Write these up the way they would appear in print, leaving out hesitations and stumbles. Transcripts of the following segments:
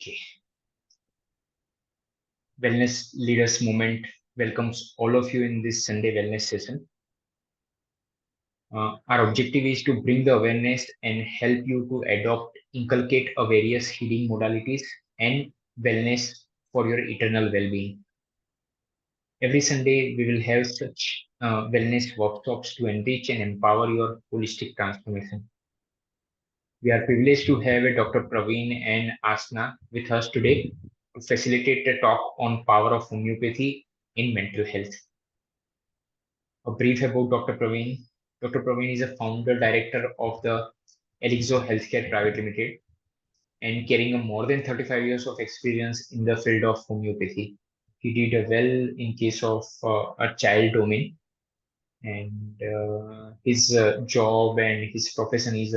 Okay. Wellness Leaders Movement welcomes all of you in this Sunday wellness session. Our objective is to bring the awareness and help you to adopt, inculcate a various healing modalities and wellness for your eternal well-being. Every Sunday, we will have such wellness workshops to enrich and empower your holistic transformation. We are privileged to have Dr. Praveen and Asna with us today to facilitate a talk on power of homeopathy in mental health. A brief about Dr. Praveen. Dr. Praveen is a founder director of the Elixo Healthcare Private Limited and carrying a more than 35 years of experience in the field of homeopathy. He did well in case of a child domain, and his job and his profession is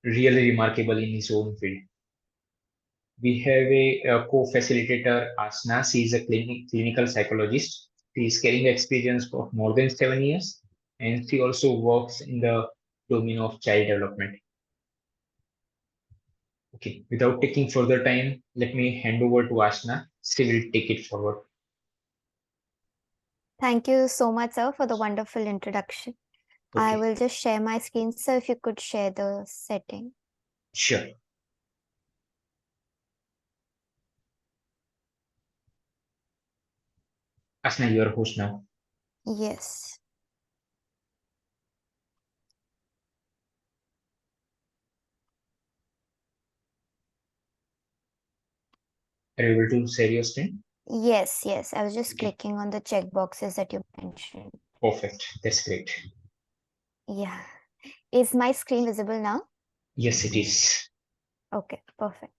really remarkable in his own field. We have a co-facilitator, Asna. She is a clinical psychologist. She is carrying experience of more than 7 years, and she also works in the domain of child development. Okay, without taking further time, let me hand over to Asna. She will take it forward. Thank you so much, sir, for the wonderful introduction. I Okay, will just share my screen, sir, if you could share the setting. sure. Asna, you are host now. Yes. Are you able to share your screen? Yes, I was just Okay, clicking on the check boxes that you mentioned. perfect. That's great. Yeah. Is my screen visible now? Yes, it is. Okay, perfect.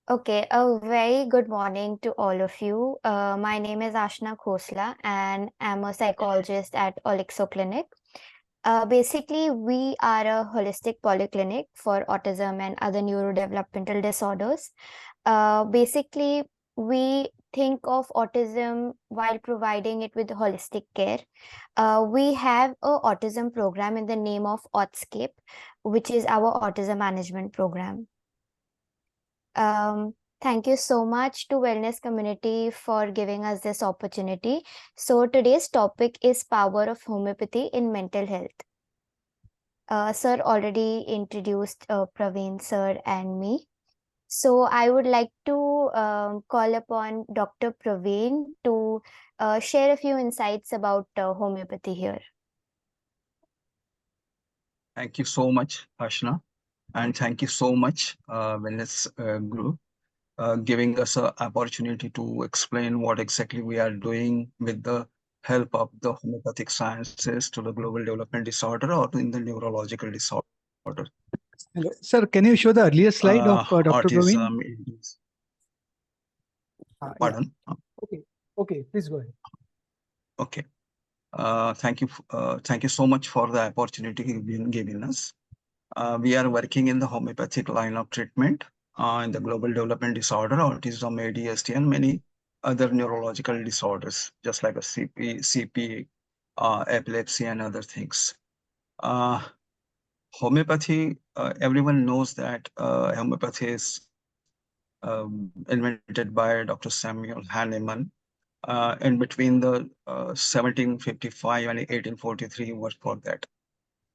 Okay, a very good morning to all of you. My name is Ashna Khosla and I'm a psychologist at Olixo Clinic. Basically, we are a holistic polyclinic for autism and other neurodevelopmental disorders. Basically, we think of autism while providing it with holistic care. We have a autism program in the name of Autscape, which is our autism management program. Thank you so much to wellness community for giving us this opportunity. So today's topic is power of homeopathy in mental health. Sir already introduced Praveen sir and me. So I would like to call upon Dr. Praveen to share a few insights about homeopathy here. Thank you so much, Ashna, and thank you so much, Wellness Group, giving us an opportunity to explain what exactly we are doing with the help of the homeopathic sciences to the global development disorder or in the neurological disorder. Hello. Sir, can you show the earlier slide of Dr. Praveen? Autism. Yeah. Pardon. Okay, please go ahead. Okay. Thank you so much for the opportunity you've been giving us. We are working in the homeopathic line of treatment in the global development disorder, autism, ADHD, and many other neurological disorders, just like a CP, epilepsy, and other things. Homeopathy, everyone knows that homeopathy is invented by Dr. Samuel Hahnemann in between the 1755 and 1843. He worked for that.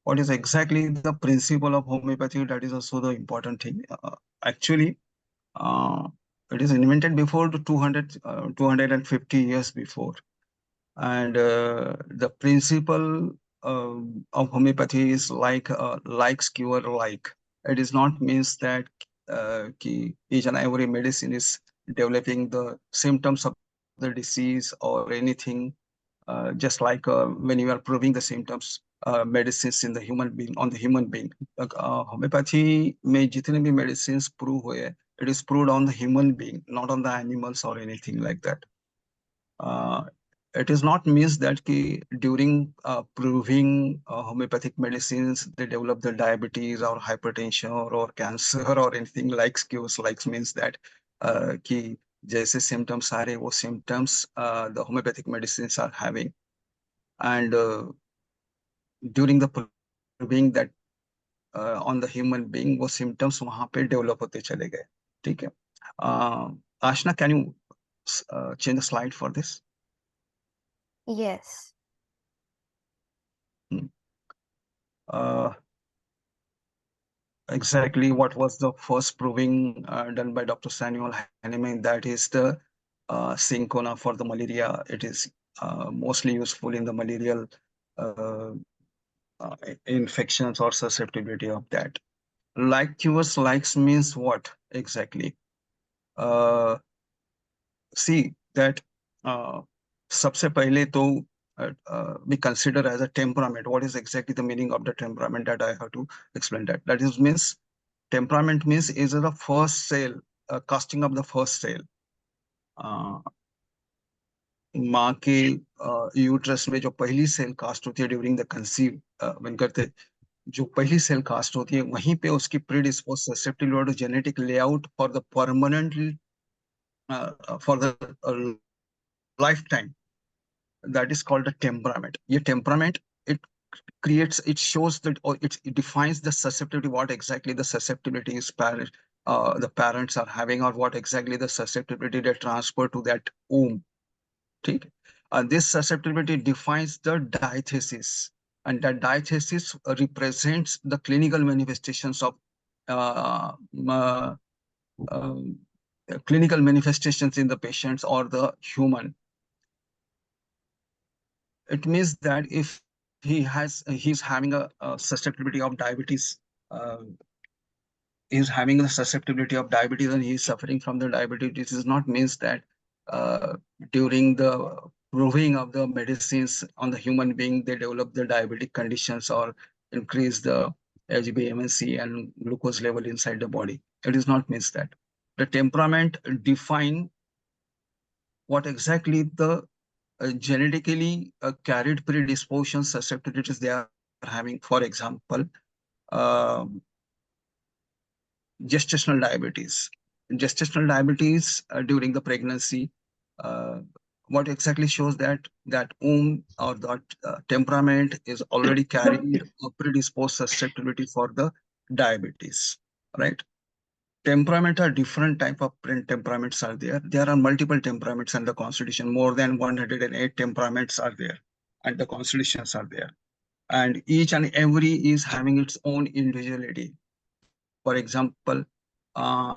What is exactly the principle of homeopathy? That is also the important thing. Actually, it is invented before the 250 years before. And the principle of homeopathy is like cure like. It is not means that each and every medicine is developing the symptoms of the disease or anything. Just like when you are proving the symptoms medicines in the human being on the human being. Homeopathy में जितने भी medicines prove हुए, it is proved on the human being, not on the animals or anything like that. It is not means that during proving homeopathic medicines they develop the diabetes or hypertension or cancer or anything like cures. Like means that कि जैसे symptoms आ रहे वो symptoms the homeopathic medicines are having, and during the proving that on the human being, वो symptoms वहाँ पे develop होते चले गए. ठीक है. Ashna, can you change the slide for this? Yes. Uh, exactly what was the first proving done by Dr. Samuel Hahnemann, that is the Syncona for the malaria. It is mostly useful in the malarial infections or susceptibility of that. Like cures, likes means what exactly? See that सबसे पहले तो we consider as a temperament. What is exactly the meaning of the temperament? That I have to explain that. That is means temperament means is the first cell, casting of the first cell. माँ के uterus में जो पहली cell cast होती है during the conceive when करते जो पहली सेल कास्ट होती है वहीं पे उसकी predispose susceptibility genetic layout for the permanently for the lifetime, that is called a temperament. Your temperament, it creates, it shows that, or it defines the susceptibility, what exactly the susceptibility is the parents are having, or what exactly the susceptibility they transfer to that womb. Okay? This susceptibility defines the diathesis, and that diathesis represents the clinical manifestations of clinical manifestations in the patients or the human. It means that if he's having a susceptibility of diabetes, is having a susceptibility of diabetes and he's suffering from the diabetes, is not means that during the proving of the medicines on the human being they develop the diabetic conditions or increase the HbA1c and glucose level inside the body. It is not means that. The temperament define what exactly the genetically carried predisposition susceptibilities they are having. For example, uh, gestational diabetes. Gestational diabetes during the pregnancy, uh, what exactly shows that that womb or that temperament is already carried a predisposed susceptibility for the diabetes, right? Temperament are different type of temperaments are there. There are multiple temperaments in the constitution. More than 108 temperaments are there, and the constitutions are there. And each and every is having its own individuality. For example,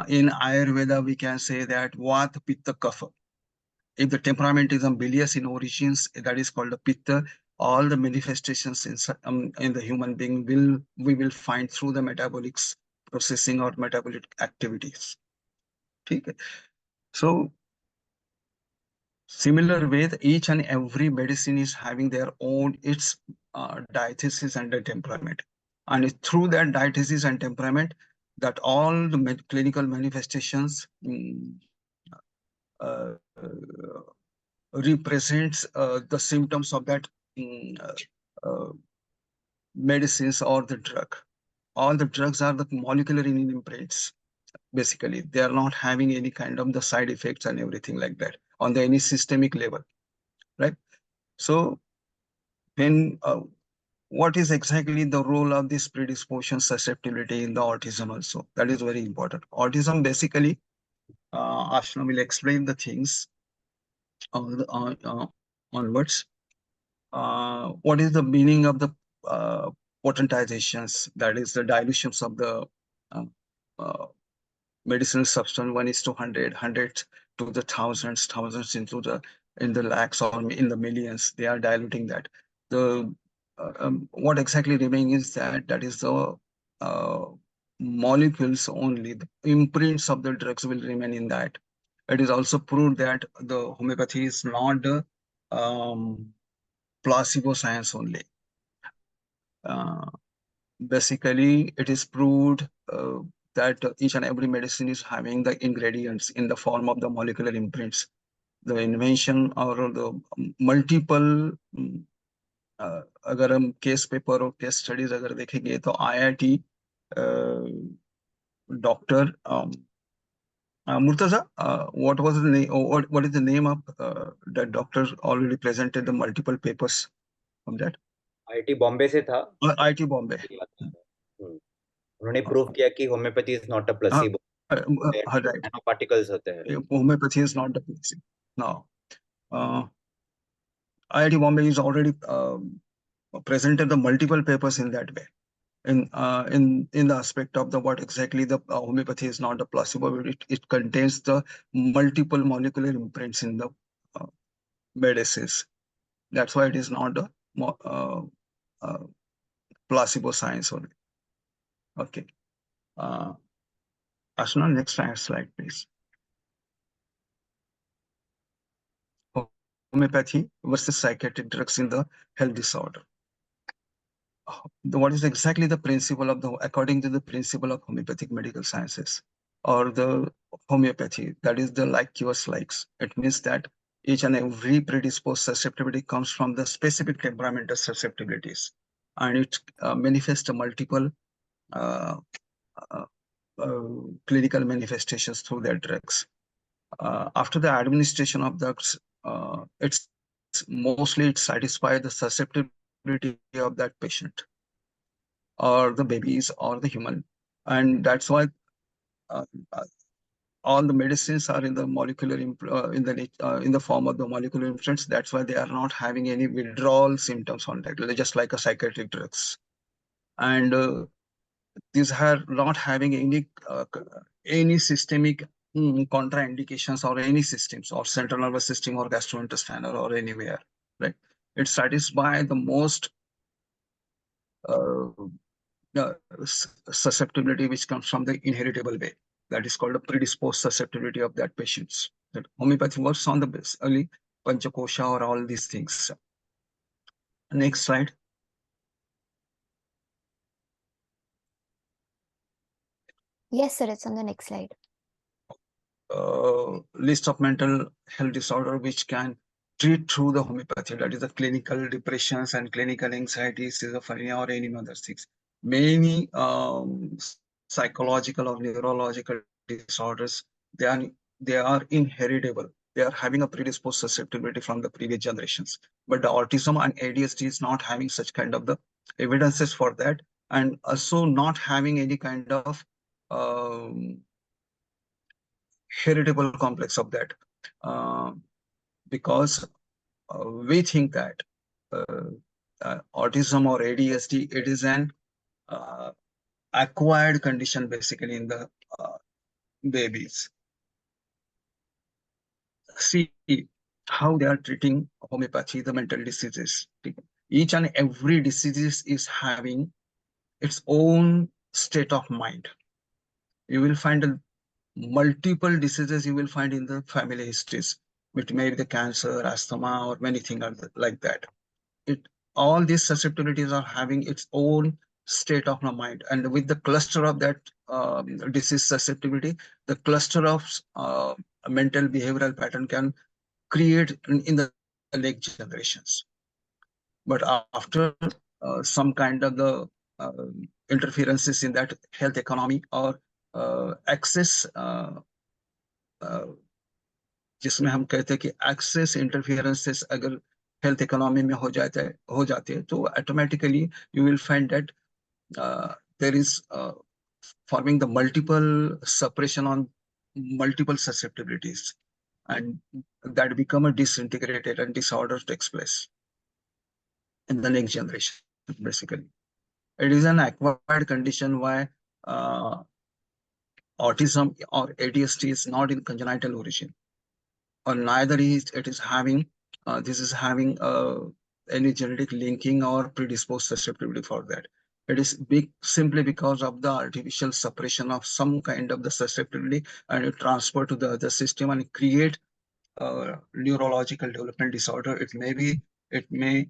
in Ayurveda, we can say that Vata, Pitta, Kapha. If the temperament is bilious in origins, that is called a Pitta. All the manifestations in the human being we will find through the metabolics processing or metabolic activities. Okay. So similar way, each and every medicine is having their own its diathesis and the temperament, and it's through that diathesis and temperament that all the clinical manifestations uh, represents the symptoms of that uh, medicines or the drug. All the drugs are the molecular in imprints. Basically, they are not having any kind of the side effects and everything like that on the any systemic level, right? So when what is exactly the role of this predisposition susceptibility in the autism also? That is very important. Autism basically, Ashna will explain the things onwards. What is the meaning of the potentizations? That is the dilutions of the uh, uh, medicinal substance. 1:100, hundreds to the thousands into the in the lakhs or in the millions. They are diluting that. The what exactly remaining is that is the uh, molecules only. The imprints of the drugs will remain in that. It is also proved that the homeopathy is not the placebo science only. Basically, it is proved that each and every medicine is having the ingredients in the form of the molecular imprints. The invention or the multiple अगर हम case paper और case studies अगर देखेंगे तो IIT doctor Murtaza, what was the name? What is the name of that doctor already presented the multiple papers of that? IIT Bombay से था। IIT Bombay. उन्होंने prove किया कि homeopathy is not a placebo, right. Nano particles होते हैं. Homeopathy is not the placebo. Now, IIT Bombay is already presented the multiple papers in that way. In the aspect of the what exactly the homeopathy is not a placebo, it contains the multiple molecular imprints in the medicines. That's why it is not a placebo science only. Okay. Ashna, next slide, please. Homeopathy versus psychiatric drugs in the health disorder. What is exactly the principle of according to the principle of homeopathic medical sciences or the homeopathy, that is the like cures likes. It means that each and every predisposed susceptibility comes from the specific temperamental susceptibilities, and it manifests multiple uh, uh, clinical manifestations through their drugs. After the administration of drugs, it's mostly it satisfies the susceptibility of that patient or the babies or the human, and that's why uh, uh, all the medicines are in the molecular in the form of the molecular imprints. That's why they are not having any withdrawal symptoms on that, just like a psychiatric drugs. And these are not having any systemic contraindications or any systems or central nervous system or gastrointestinal or anywhere, right? It satisfies the most uh, susceptibility which comes from the inheritable way. That is called a predisposed susceptibility of that patients. That homeopathy works on the base, early panchakosha or all these things. Next slide. Yes, sir, it's on the next slide. List of mental health disorder which can treat through the homeopathy. That is the clinical depressions and clinical anxiety, schizophrenia, or any other things. Many psychological or neurological disorders, they are inheritable. They are having a predisposed susceptibility from the previous generations. But the autism and ADHD is not having such kind of the evidences for that, and also not having any kind of heritable complex of that, because we think that autism or ADHD, it is an acquired condition basically in the babies. See how they are treating homeopathy, the mental diseases. Each and every disease is having its own state of mind. You will find multiple diseases you will find in the family histories, which may be the cancer, asthma, or many things like that. All these susceptibilities are having its own state of the mind, and with the cluster of that disease susceptibility, the cluster of mental behavioral pattern can create in the next generations. But after some kind of the uh, interferences in that health economy or access, जिसमें हम कहते हैं कि access इंटरफियरेंसेस अगर health economy में हो जाते हैं तो automatically you will find that there is forming the multiple suppression on multiple susceptibilities, and that become a disintegrated and disorder takes place in the next generation. Basically, it is an acquired condition why autism or ADHD is not in congenital origin, or neither is it is having this is having any genetic linking or predisposed susceptibility for that. It is simply because of the artificial suppression of some kind of the susceptibility, and it transfer to the other system and create neurological development disorder. It may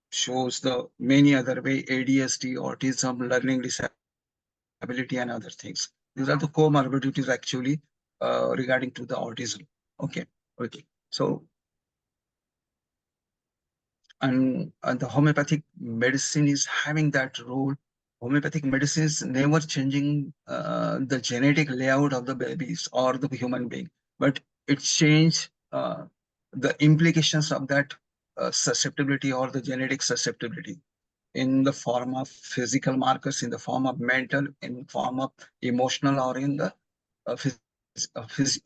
shows the many other way, ADHD, autism, learning disability, and other things. These are the comorbidities actually regarding to the autism. Okay. So, and the homeopathic medicine is having that role. Homeopathic medicine is never changing the genetic layout of the babies or the human being, but it change the implications of that susceptibility or the genetic susceptibility. in the form of physical markers, in the form of mental, in form of emotional, or in the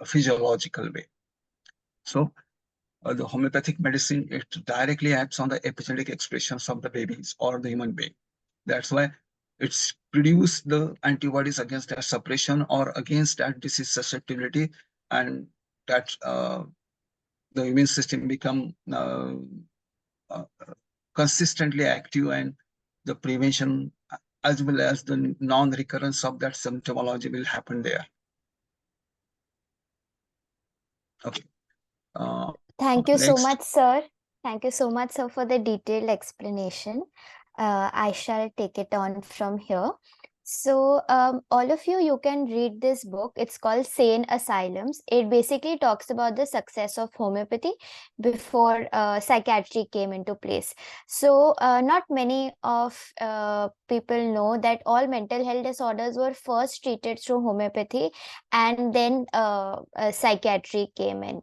physiological way. So the homeopathic medicine, it directly acts on the epigenetic expressions of the babies or the human being. That's why it's produce the antibodies against that suppression or against that disease susceptibility, and that the immune system become uh, consistently active, and the prevention as well as the non-recurrence of that symptomology will happen there. Okay. Thank you so Next. much, sir. Thank you so much, sir, for the detailed explanation. I shall take it on from here. So, all of you can read this book. It's called Sane Asylums. It basically talks about the success of homeopathy before psychiatry came into place. So, not many of people know that all mental health disorders were first treated through homeopathy, and then psychiatry came in.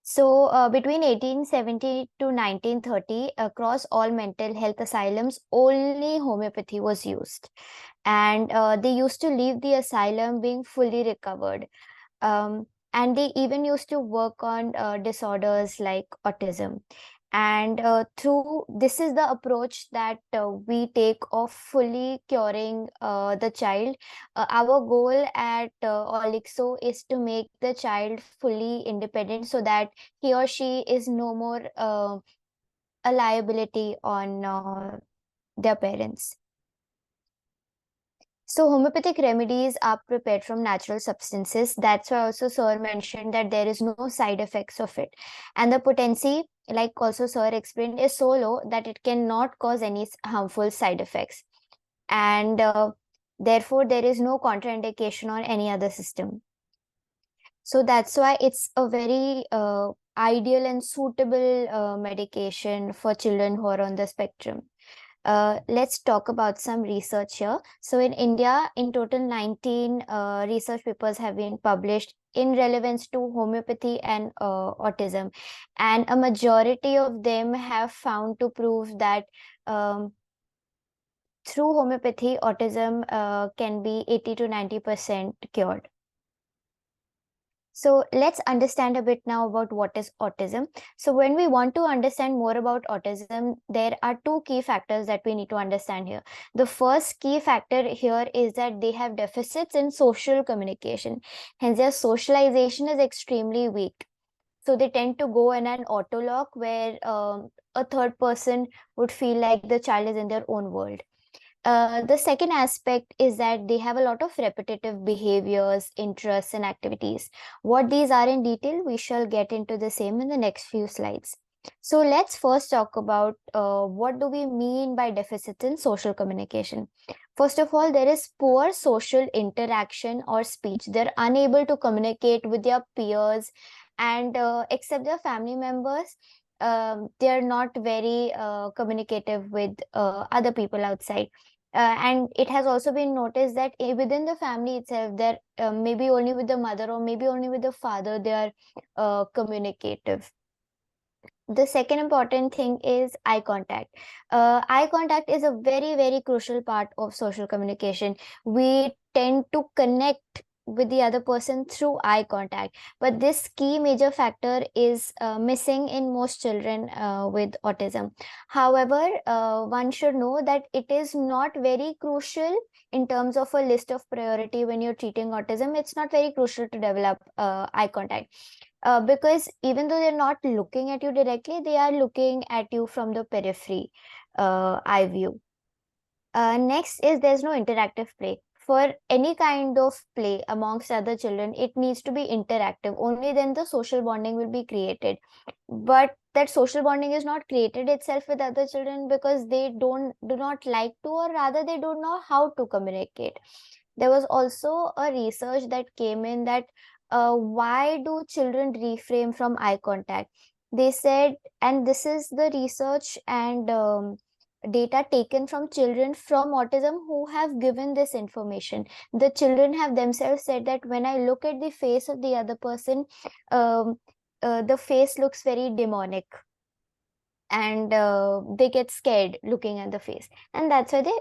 So, between 1870 to 1930, across all mental health asylums, only homeopathy was used. And they used to leave the asylum being fully recovered. And they even used to work on disorders like autism. And through this is the approach that we take of fully curing the child. Our goal at Olixo is to make the child fully independent so that he or she is no more a liability on their parents. So homeopathic remedies are prepared from natural substances. That's why also sir mentioned that there is no side effects of it. And the potency, like also sir explained, is so low that it cannot cause any harmful side effects. And therefore, there is no contraindication on any other system. So that's why it's a very ideal and suitable medication for children who are on the spectrum. Let's talk about some research here. So in India, in total 19 research papers have been published in relevance to homeopathy and autism. And a majority of them have found to prove that through homeopathy, autism can be 80 to 90% cured. So let's understand a bit now about what is autism. So when we want to understand more about autism, there are two key factors that we need to understand here. The first key factor here is that they have deficits in social communication. Hence, their socialization is extremely weak. So they tend to go in an autolock where a third person would feel like the child is in their own world. The second aspect is that they have a lot of repetitive behaviors, interests, and activities. What these are in detail, we shall get into the same in the next few slides. So let's first talk about what do we mean by deficits in social communication. First of all, there is poor social interaction or speech. They're unable to communicate with their peers and except their family members. They're not very communicative with other people outside. And it has also been noticed that within the family itself, there maybe only with the mother or maybe only with the father, they are communicative. The second important thing is eye contact. Eye contact is a very, very crucial part of social communication. We tend to connect with the other person through eye contact, but this key major factor is missing in most children with autism. However, one should know that it is not very crucial in terms of a list of priority when you're treating autism. It's not very crucial to develop eye contact. Because even though they're not looking at you directly, they are looking at you from the periphery eye view. Next is there's no interactive play. For any kind of play amongst other children, it needs to be interactive. Only then the social bonding will be created. But that social bonding is not created itself with other children because they do not like to, or rather they don't know how to communicate. There was also a research that came in that why do children refrain from eye contact? They said, and this is the research and data taken from children from autism who have given this information. The children have themselves said that when I look at the face of the other person, the face looks very demonic. and they get scared looking at the face, and that's why they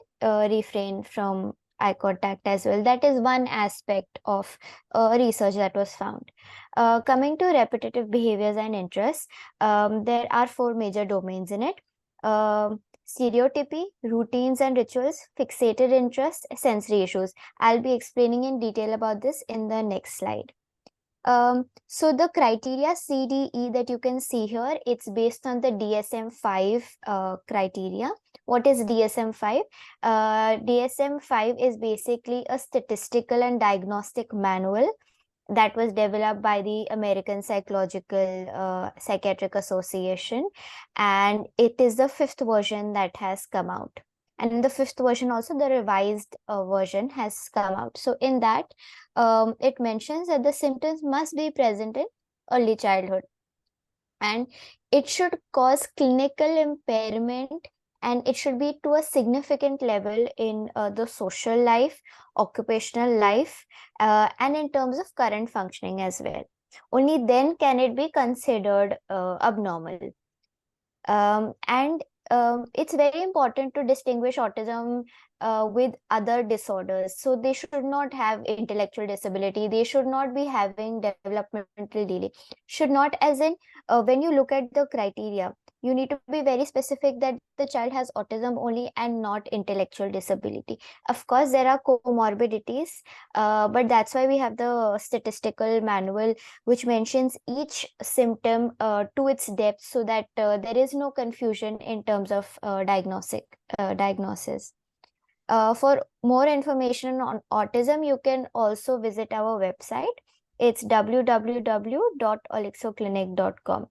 refrain from eye contact as well. That is one aspect of research that was found. Coming to repetitive behaviors and interests, there are four major domains in it. Stereotypy, routines and rituals, fixated interest, sensory issues. I'll be explaining in detail about this in the next slide. So the criteria CDE that you can see here, it's based on the DSM-5 criteria. What is DSM-5? DSM-5 is basically a statistical and diagnostic manual that was developed by the American Psychiatric Association, and it is the 5th version that has come out. And in the 5th version also, the revised version has come out. So in that, it mentions that the symptoms must be present in early childhood, and it should cause clinical impairment, and it should be to a significant level in the social life, occupational life, and in terms of current functioning as well. Only then can it be considered abnormal. And it's very important to distinguish autism with other disorders. So they should not have intellectual disability. They should not be having developmental delay. Should not, as in, when you look at the criteria, you need to be very specific that the child has autism only and not intellectual disability. Of course, there are comorbidities, but that's why we have the statistical manual, which mentions each symptom to its depth, so that there is no confusion in terms of diagnosis. For more information on autism, you can also visit our website. It's www.olixoclinic.com.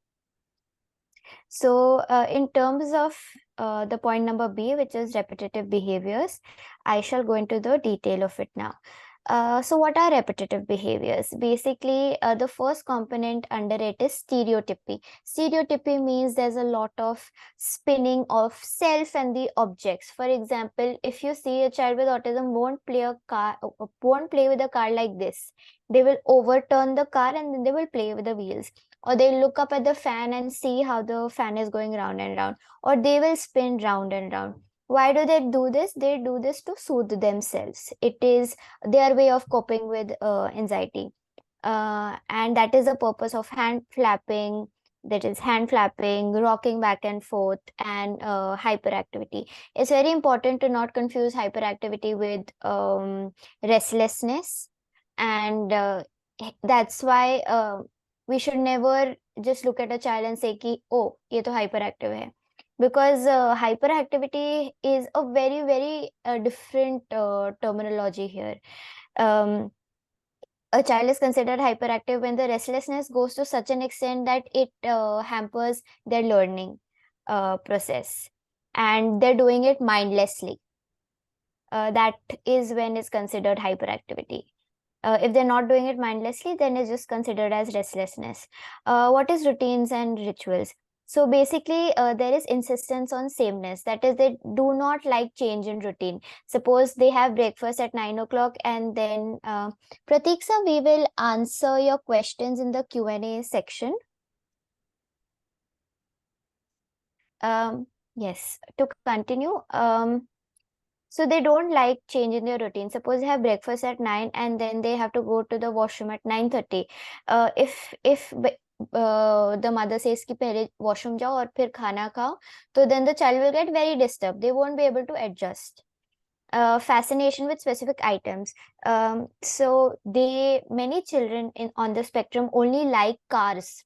So in terms of the point number B, which is repetitive behaviors, I shall go into the detail of it now. So what are repetitive behaviors? Basically, the first component under it is stereotypy. Stereotypy means there's a lot of spinning of self and the objects. For example, if you see a child with autism won't play with a car like this. They will overturn the car and then they will play with the wheels. Or they'll look up at the fan and see how the fan is going round and round. Or they will spin round and round. Why do they do this? They do this to soothe themselves. It is their way of coping with anxiety. And that is the purpose of hand flapping, rocking back and forth, and hyperactivity. It's very important to not confuse hyperactivity with restlessness. And that's why we should never just look at a child and say ki, oh, ye to hyperactive hai. Because hyperactivity is a very, very different terminology here. A child is considered hyperactive when the restlessness goes to such an extent that it hampers their learning process, and they're doing it mindlessly. That is when it's considered hyperactivity. If they're not doing it mindlessly, then it's just considered as restlessness. What is routines and rituals? So basically, there is insistence on sameness. That is, they do not like change in routine. Suppose they have breakfast at 9 o'clock, and then Pratiksa, we will answer your questions in the Q&A section. Yes, to continue. So they don't like change in their routine. Suppose they have breakfast at 9 and then they have to go to the washroom at 9:30. If the mother says कि पहले washroom जाओ और फिर खाना खाओ, तो then the child will get very disturbed. They won't be able to adjust. Fascination with specific items. So many children on the spectrum only like cars.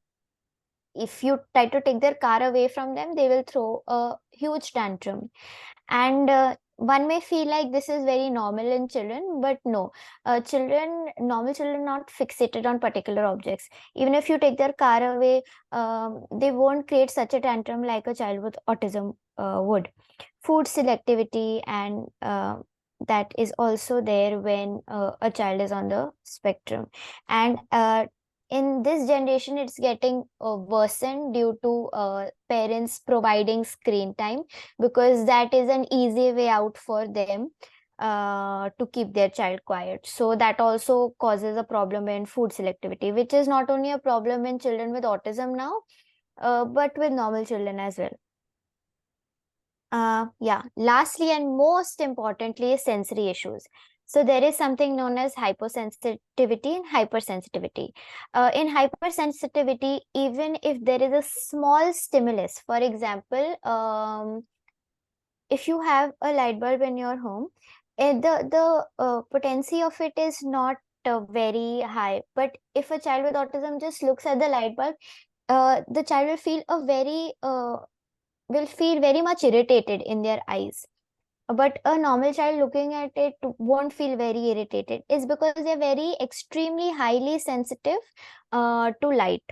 If you try to take their car away from them, they will throw a huge tantrum. And one may feel like this is very normal in children, but no. Normal children are not fixated on particular objects. Even if you take their car away, they won't create such a tantrum like a child with autism would. Food selectivity, and that is also there when a child is on the spectrum. And in this generation, it's getting worsened due to parents providing screen time, because that is an easy way out for them to keep their child quiet. So that also causes a problem in food selectivity, which is not only a problem in children with autism now, but with normal children as well. Lastly and most importantly is sensory issues. So there is something known as hypersensitivity and hypersensitivity. In hypersensitivity, even if there is a small stimulus, for example, if you have a light bulb in your home, the potency of it is not very high. But if a child with autism just looks at the light bulb, the child will feel very much irritated in their eyes. But a normal child looking at it won't feel very irritated. It's because they're very extremely highly sensitive to light.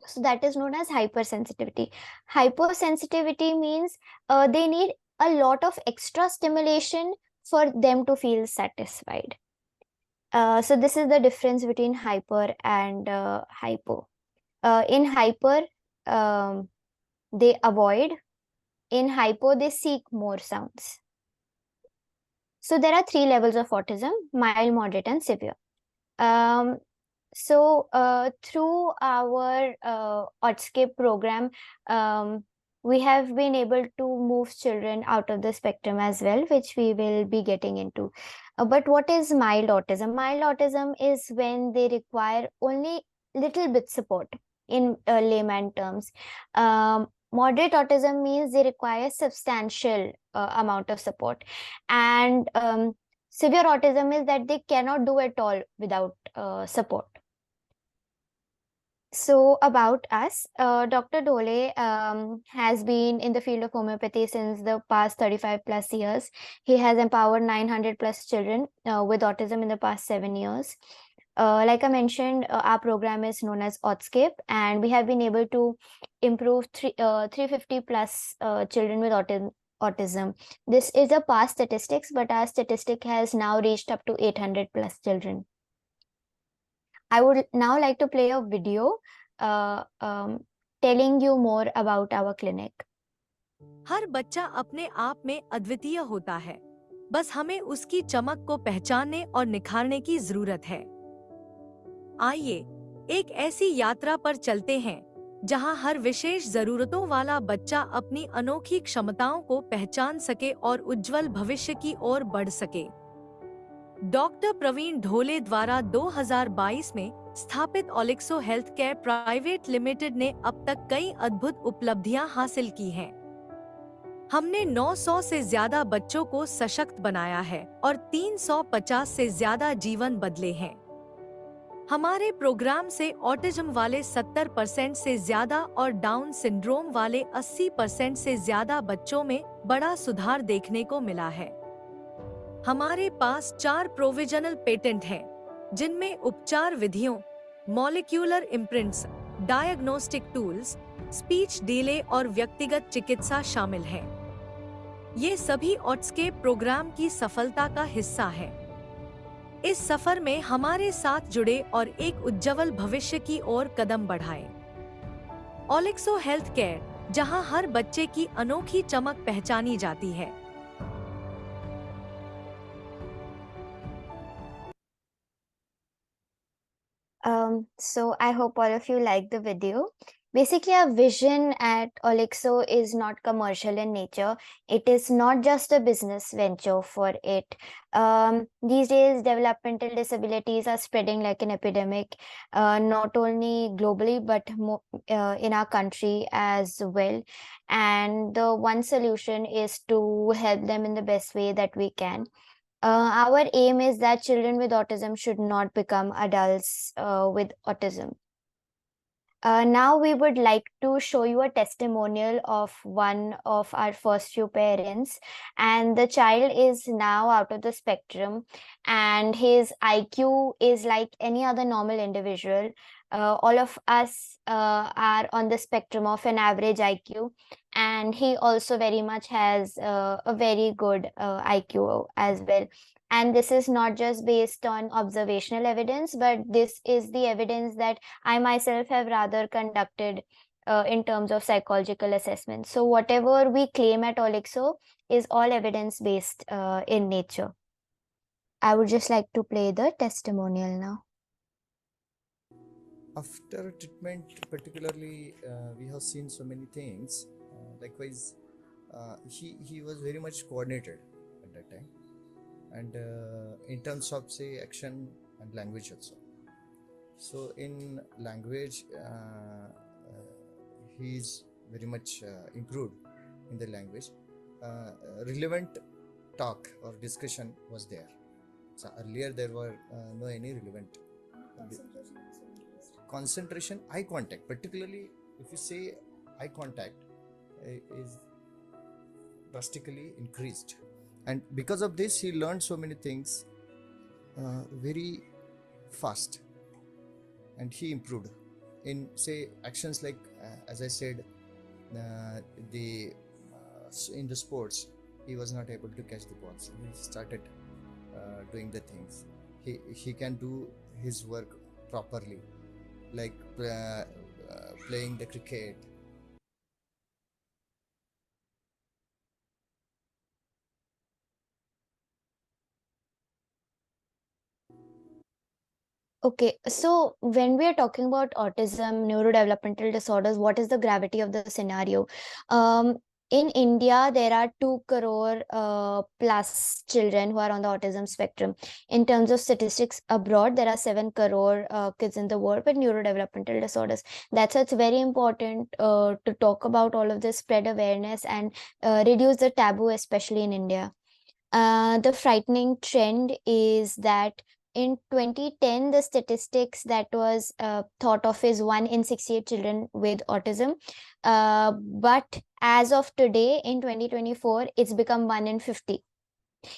So that is known as hypersensitivity. Hypersensitivity means they need a lot of extra stimulation for them to feel satisfied. So this is the difference between hyper and hypo. In hyper, they avoid. In hypo, they seek more sounds. So there are 3 levels of autism: mild, moderate, and severe. Through our Outscape program, we have been able to move children out of the spectrum as well, which we will be getting into. But what is mild autism? Mild autism is when they require only little bit support in layman terms. Moderate autism means they require substantial amount of support. And severe autism is that they cannot do at all without support. So about us, Dr. Dole has been in the field of homeopathy since the past 35 plus years. He has empowered 900 plus children with autism in the past 7 years. Like I mentioned, our program is known as Outscape, and we have been able to improve 350 plus children with autism. This is a past statistics, but our statistic has now reached up to 800 plus children. I would now like to play a video telling you more about our clinic. हर बच्चा अपने आप में अद्वितीय होता है, बस हमें उसकी चमक को पहचानने और निखारने की जरूरत है। आइए एक ऐसी यात्रा पर चलते हैं जहां हर विशेष जरूरतों वाला बच्चा अपनी अनोखी क्षमताओं को पहचान सके और उज्जवल भविष्य की ओर बढ़ सके। डॉक्टर प्रवीण ढोले द्वारा 2022 में स्थापित ओलिक्सो हेल्थ केयर प्राइवेट लिमिटेड ने अब तक कई अद्भुत उपलब्धियां हासिल की हैं। हमने 900 से ज्यादा बच्चों को सशक्त बनाया है और 350 से ज्यादा जीवन बदले हैं। हमारे प्रोग्राम से ऑटिज्म वाले 70% से ज्यादा और डाउन सिंड्रोम वाले 80% से ज्यादा बच्चों में बड़ा सुधार देखने को मिला है। हमारे पास 4 प्रोविजनल पेटेंट हैं, जिनमें उपचार विधियों, molecular imprints, diagnostic tools, speech delay और व्यक्तिगत चिकित्सा शामिल हैं। ये सभी ऑट्सकेप प्रोग्राम की सफलता का हिस्सा है। इस सफर में हमारे साथ जुड़े और एक उज्जवल भविष्य की ओर कदम बढ़ाएं। ओलिक्सो हेल्थ केयर, जहां हर बच्चे की अनोखी चमक पहचानी जाती है। So I hope all of you like the video. Basically, our vision at Olixo is not commercial in nature. It is not just a business venture for it. These days, developmental disabilities are spreading like an epidemic, not only globally, but in our country as well. And the one solution is to help them in the best way that we can. Our aim is that children with autism should not become adults with autism. Now we would like to show you a testimonial of one of our first few parents, and the child is now out of the spectrum and his IQ is like any other normal individual. All of us are on the spectrum of an average IQ, and he also very much has a very good IQ as well. And this is not just based on observational evidence, but this is the evidence that I myself have rather conducted in terms of psychological assessment. So whatever we claim at Olixo is all evidence-based in nature. I would just like to play the testimonial now. After treatment, particularly, we have seen so many things. Likewise, he was very much coordinated at that time, and in terms of say action and language also. So in language, he is very much improved in the language. Relevant talk or discussion was there. So earlier there were no any relevant concentration, eye contact, particularly if you say eye contact is drastically increased, and because of this he learned so many things very fast, and he improved in say actions like as I said, the in the sports he was not able to catch the balls. He started doing the things. He can do his work properly, like playing the cricket. Okay, so when we are talking about autism, neurodevelopmental disorders, what is the gravity of the scenario? In India, there are 2 crore plus children who are on the autism spectrum. In terms of statistics abroad, there are 7 crore kids in the world with neurodevelopmental disorders. That's why it's very important to talk about all of this, spread awareness, and reduce the taboo, especially in India. The frightening trend is that in 2010, the statistics that was thought of is 1 in 68 children with autism. But as of today, in 2024, it's become 1 in 50.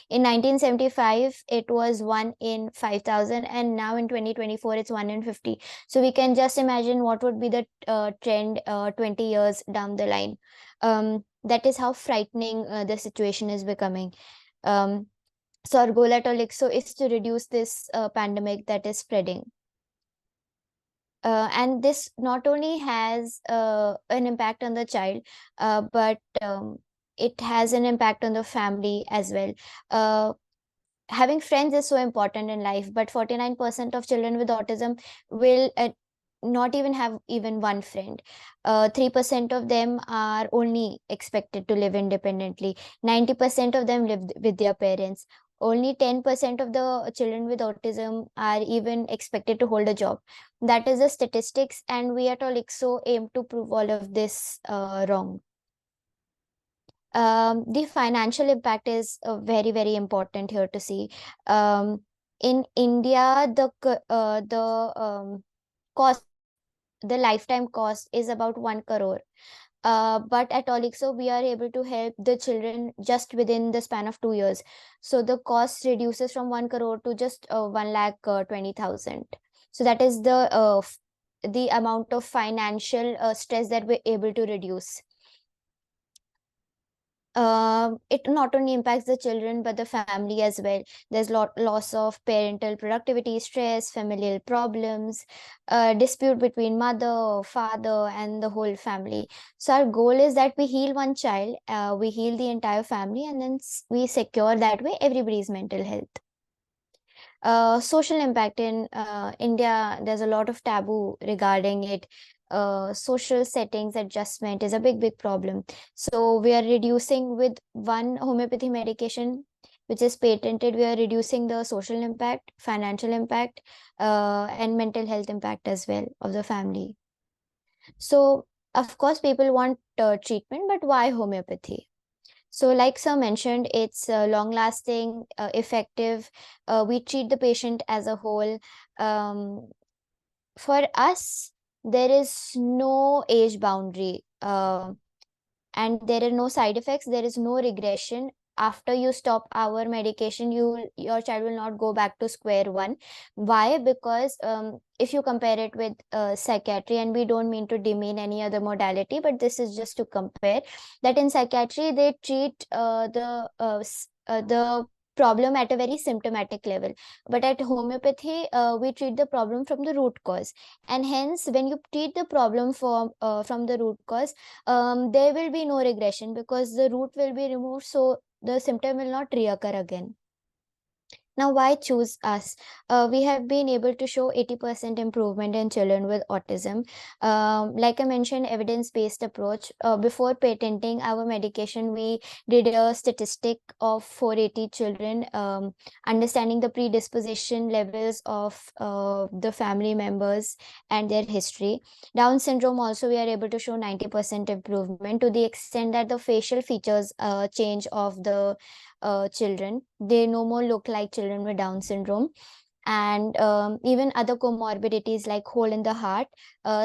In 1975, it was 1 in 5,000, and now in 2024, it's 1 in 50. So we can just imagine what would be the trend 20 years down the line. That is how frightening the situation is becoming. So our goal at Olixo is to reduce this pandemic that is spreading. And this not only has an impact on the child, but it has an impact on the family as well. Having friends is so important in life, but 49% of children with autism will not even have even one friend. 3% of them are only expected to live independently. 90% of them live with their parents. Only 10% of the children with autism are even expected to hold a job. That is the statistics, and we at Olixo aim to prove all of this wrong. The financial impact is very, very important here to see. In India, cost, the lifetime cost is about 1 crore. But at Olixo, we are able to help the children just within the span of 2 years. So the cost reduces from 1 crore to just 1,20,000. So that is the amount of financial stress that we're able to reduce. It not only impacts the children but the family as well. There's loss of parental productivity, stress, familial problems, dispute between mother, father, and the whole family. So our goal is that we heal one child, we heal the entire family, and then we secure that way everybody's mental health. Social impact in India, there's a lot of taboo regarding it. Social settings adjustment is a big problem. So we are reducing with one homeopathy medication which is patented. We are reducing the social impact, financial impact, and mental health impact as well of the family. So of course people want treatment, but why homeopathy? So like sir mentioned, it's long lasting, effective. We treat the patient as a whole. For us, there is no age boundary, and there are no side effects. There is no regression. After you stop our medication, your child will not go back to square one. Why? Because if you compare it with psychiatry, and we don't mean to demean any other modality, but this is just to compare, that in psychiatry they treat the problem at a very symptomatic level, but at homeopathy we treat the problem from the root cause, and hence when you treat the problem from the root cause, there will be no regression because the root will be removed, so the symptom will not reoccur again. Now, why choose us? We have been able to show 80% improvement in children with autism. Like I mentioned, evidence-based approach. Before patenting our medication, we did a statistic of 480 children, understanding the predisposition levels of the family members and their history. Down syndrome also, we are able to show 90% improvement, to the extent that the facial features change of the children. They no more look like children with Down syndrome. And even other comorbidities like hole in the heart.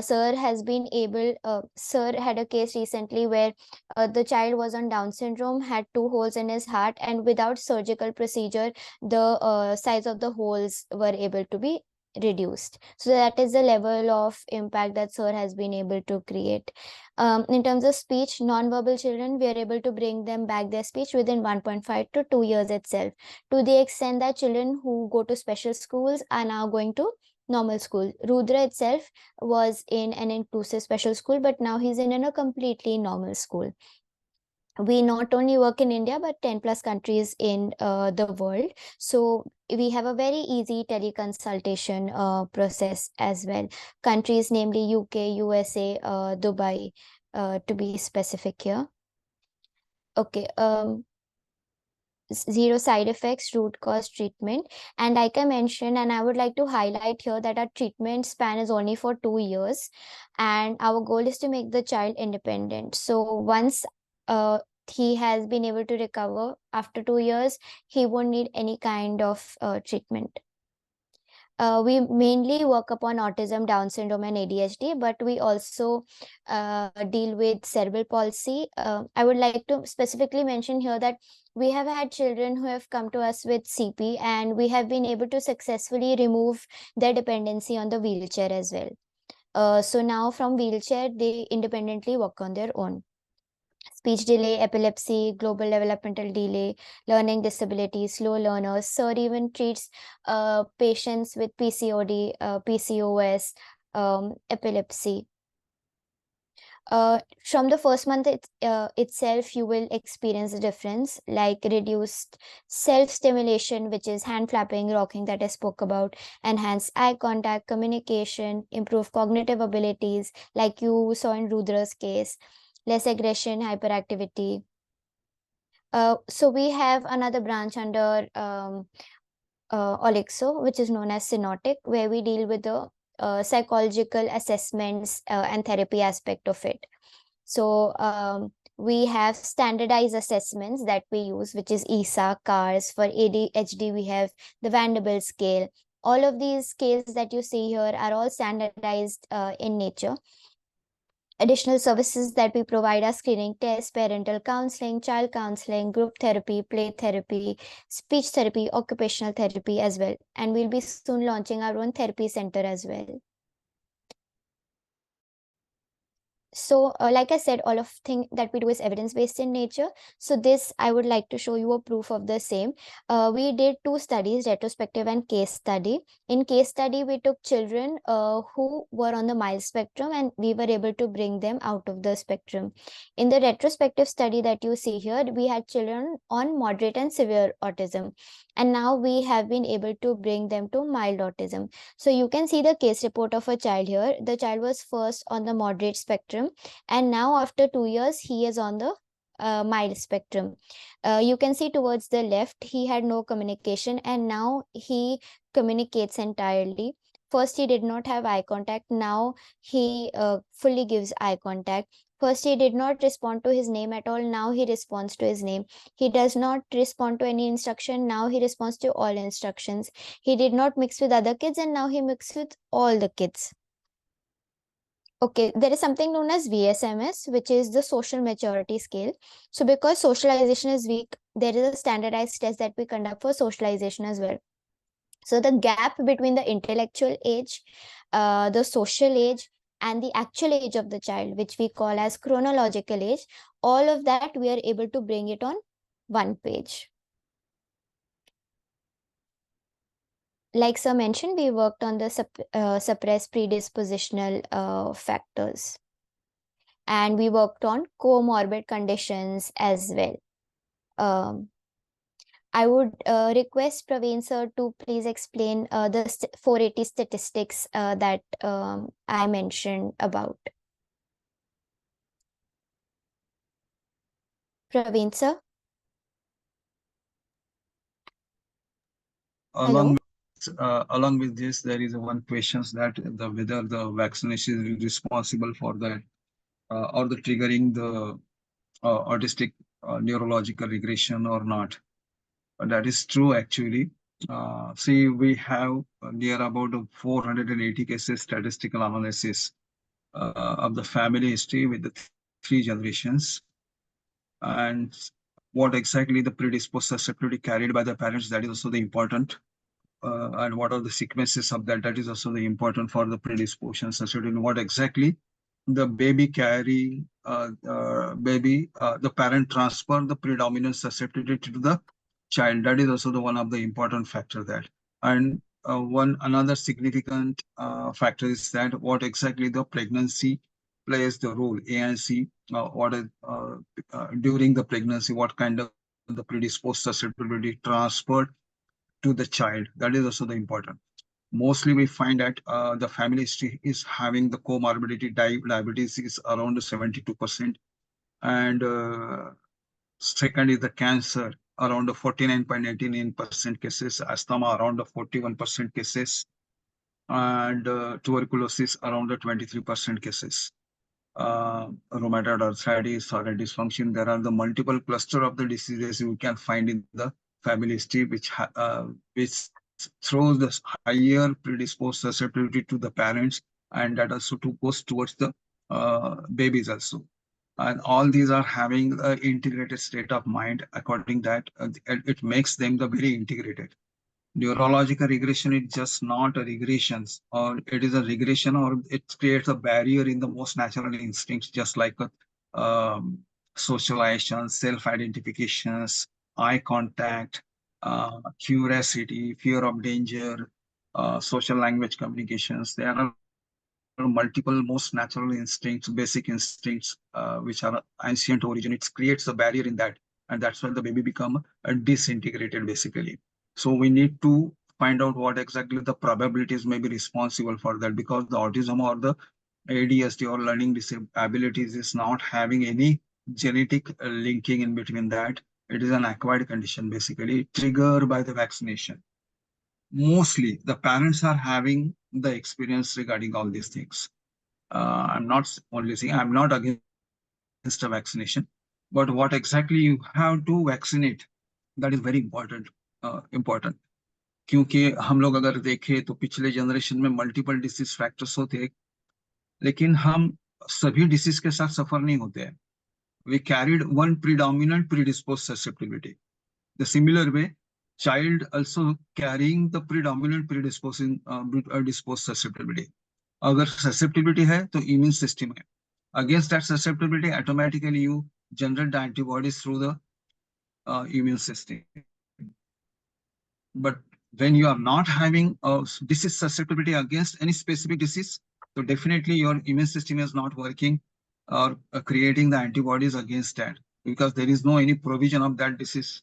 Sir had a case recently where the child was on Down syndrome, had 2 holes in his heart, and without surgical procedure, the size of the holes were able to be reduced. So that is the level of impact that Sir has been able to create. In terms of speech, non-verbal children, we are able to bring them back their speech within 1.5 to 2 years itself, to the extent that children who go to special schools are now going to normal school. Rudra itself was in an inclusive special school, but now he's in a completely normal school. We not only work in India, but 10 plus countries in the world. So we have a very easy teleconsultation process as well. Countries namely UK, USA, Dubai, to be specific here. Okay. Zero side effects, root cause treatment. And like I mentioned, and I would like to highlight here, that our treatment span is only for 2 years, and our goal is to make the child independent. So once he has been able to recover after 2 years, he won't need any kind of treatment. We mainly work upon autism, Down syndrome, and ADHD, but we also deal with cerebral palsy. I would like to specifically mention here that we have had children who have come to us with CP, and we have been able to successfully remove their dependency on the wheelchair as well. So now from wheelchair, they independently work on their own. Speech delay, epilepsy, global developmental delay, learning disability, slow learners. Sir even treats patients with PCOD, PCOS, epilepsy. From the first month itself, you will experience a difference, like reduced self-stimulation, which is hand flapping, rocking that I spoke about, enhanced eye contact, communication, improved cognitive abilities, like you saw in Rudra's case, less aggression, hyperactivity. So we have another branch under Olixo, which is known as Synotic, where we deal with the psychological assessments and therapy aspect of it. So we have standardized assessments that we use, which is ESA, CARS. For ADHD, we have the Vanderbilt scale. All of these scales that you see here are all standardized in nature. Additional services that we provide are screening tests, parental counseling, child counseling, group therapy, play therapy, speech therapy, occupational therapy as well. And we'll be soon launching our own therapy center as well. So like I said, all of thing that we do is evidence-based in nature. So this, I would like to show you a proof of the same. We did 2 studies, retrospective and case study. In case study, we took children who were on the mild spectrum, and we were able to bring them out of the spectrum. In the retrospective study that you see here, we had children on moderate and severe autism. And now we have been able to bring them to mild autism. So you can see the case report of a child here. The child was first on the moderate spectrum, and now after 2 years, he is on the mild spectrum. You can see towards the left, he had no communication, and now he communicates entirely. First, he did not have eye contact. Now he fully gives eye contact. First, he did not respond to his name at all. Now he responds to his name. He does not respond to any instruction. Now he responds to all instructions. He did not mix with other kids, and now he mixes with all the kids. Okay, there is something known as VSMS, which is the social maturity scale. So because socialization is weak, there is a standardized test that we conduct for socialization as well. So the gap between the intellectual age, the social age, and the actual age of the child, which we call as chronological age, all of that we are able to bring it on one page. Like Sir mentioned, we worked on the suppressed predispositional factors. And we worked on comorbid conditions as well. I would request Praveen sir to please explain the 480 statistics that I mentioned about. Praveen sir? Hello? Along with this, there is one question that whether the vaccination is responsible for that or the triggering the autistic neurological regression or not. That is true actually. See, we have near about 480 cases statistical analysis of the family history with the 3 generations, and what exactly the predisposed susceptibility carried by the parents, that is also the important. And what are the sequences of that, that is also the important for the predisposition susceptibility. What exactly the baby carry, the parent transfer the predominant susceptibility to the child. That is also the one of the important factor there. And one another significant factor is that what exactly the pregnancy plays the role. ANC, during the pregnancy, what kind of the predisposed susceptibility transferred to the child. That is also the important. Mostly we find that the family history is having the comorbidity diabetes is around 72%. And second is the cancer, around 49.89% cases, asthma around 41% cases, and tuberculosis around 23% cases. Rheumatoid arthritis or a dysfunction, there are the multiple cluster of the diseases we can find in the family history, which throws the higher predisposed susceptibility to the parents, and that also goes towards the babies also. And all these are having an integrated state of mind. According that, it makes them the very integrated. Neurological regression is just not a regression, or it is a regression, or it creates a barrier in the most natural instincts, just like socialization, self-identifications, eye contact, curiosity, fear of danger, social language communications. There are multiple most natural instincts, basic instincts, which are ancient origin. It creates a barrier in that, and that's why the baby become disintegrated basically. So we need to find out what exactly the probabilities may be responsible for that, because the autism or the ADHD or learning disabilities is not having any genetic linking in between that. It is an acquired condition, basically triggered by the vaccination. Mostly the parents are having the experience regarding all these things. I'm not only saying I'm not against a vaccination, but what exactly you have to vaccinate, that is very important. क्योंकि हम लोग अगर देखें तो पिछले generation में multiple disease factors होते हैं, लेकिन हम सभी डिसीज के साथ सफर नहीं होते हैं. We carried one predominant predisposed susceptibility. The similar way, child also carrying the predominant disposed susceptibility. अगर susceptibility है तो immune system है. Against that susceptibility, automatically you generate the antibodies through the immune system. But when you are not having a disease susceptibility against any specific disease, so definitely your immune system is not working or creating the antibodies against that, because there is no any provision of that disease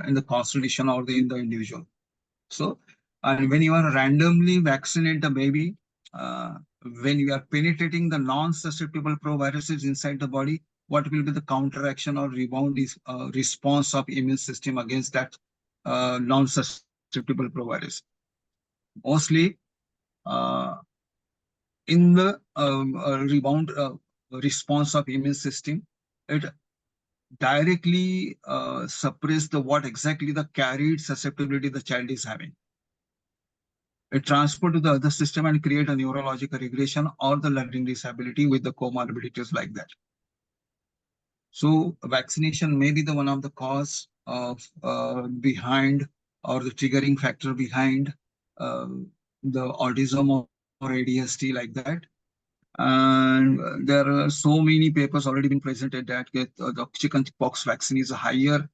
in the constitution or in the individual. So, and when you are randomly vaccinate the baby, when you are penetrating the non-susceptible proviruses inside the body, what will be the counteraction or rebound response of immune system against that non-susceptible provirus? Mostly in the rebound response of immune system, it directly suppress the what exactly the carried susceptibility the child is having. It transfer to the other system and create a neurological regression or the learning disability with the comorbidities like that. So vaccination may be the one of the cause of behind or the triggering factor behind the autism or ADHD like that. And there are so many papers already been presented that the chickenpox vaccine is a higher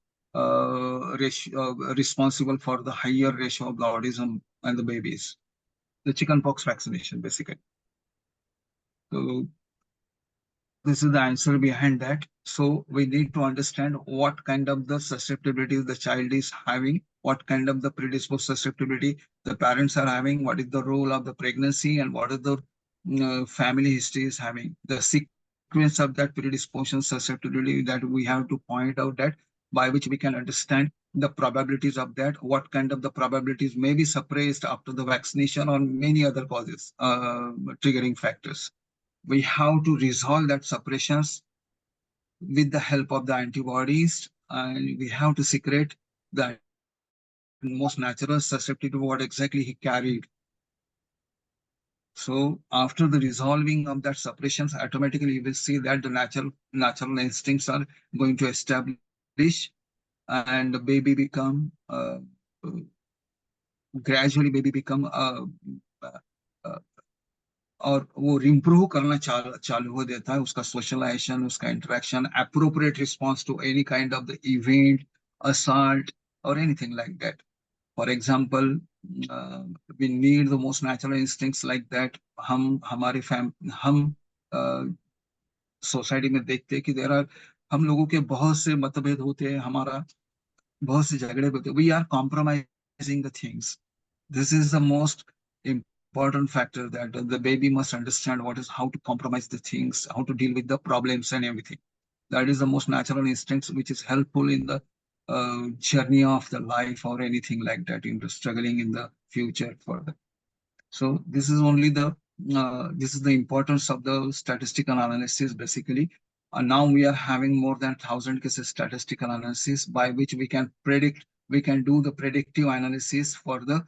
responsible for the higher ratio of the autism and the babies. The chickenpox vaccination, basically. So this is the answer behind that. So we need to understand what kind of the susceptibility the child is having, what kind of the predisposed susceptibility the parents are having, what is the role of the pregnancy, and what is the family history is having. The sequence of that predisposition susceptibility that we have to point out that by which we can understand the probabilities of that, what kind of the probabilities may be suppressed after the vaccination or many other causes, triggering factors. We have to resolve that suppressions with the help of the antibodies, and we have to secrete the most natural susceptibility to what exactly he carried. So after the resolving of that suppressions, automatically you will see that the natural instincts are going to establish, and the baby become gradually baby become uh, और वो improve करना चालू हो देता है उसका socialization, उसका interaction, appropriate response to any kind of the event, assault or anything like that. For example, uh, we need the most natural instincts like that. हम सोसाइटी में देखते हैं कि देर आर हम लोगों के बहुत से मतभेद होते हैं, हमारा बहुत से झगड़े होते हैं. We are compromising the things. This is the most important factor that the baby must understand what is how to compromise the things, how to deal with the problems and everything. That is the most natural instinct which is helpful in the journey of the life or anything like that, in the struggling in the future for the. So this is only the this is the importance of the statistical analysis basically. Now we are having more than 1,000 cases statistical analysis by which we can predict, we can do the predictive analysis for the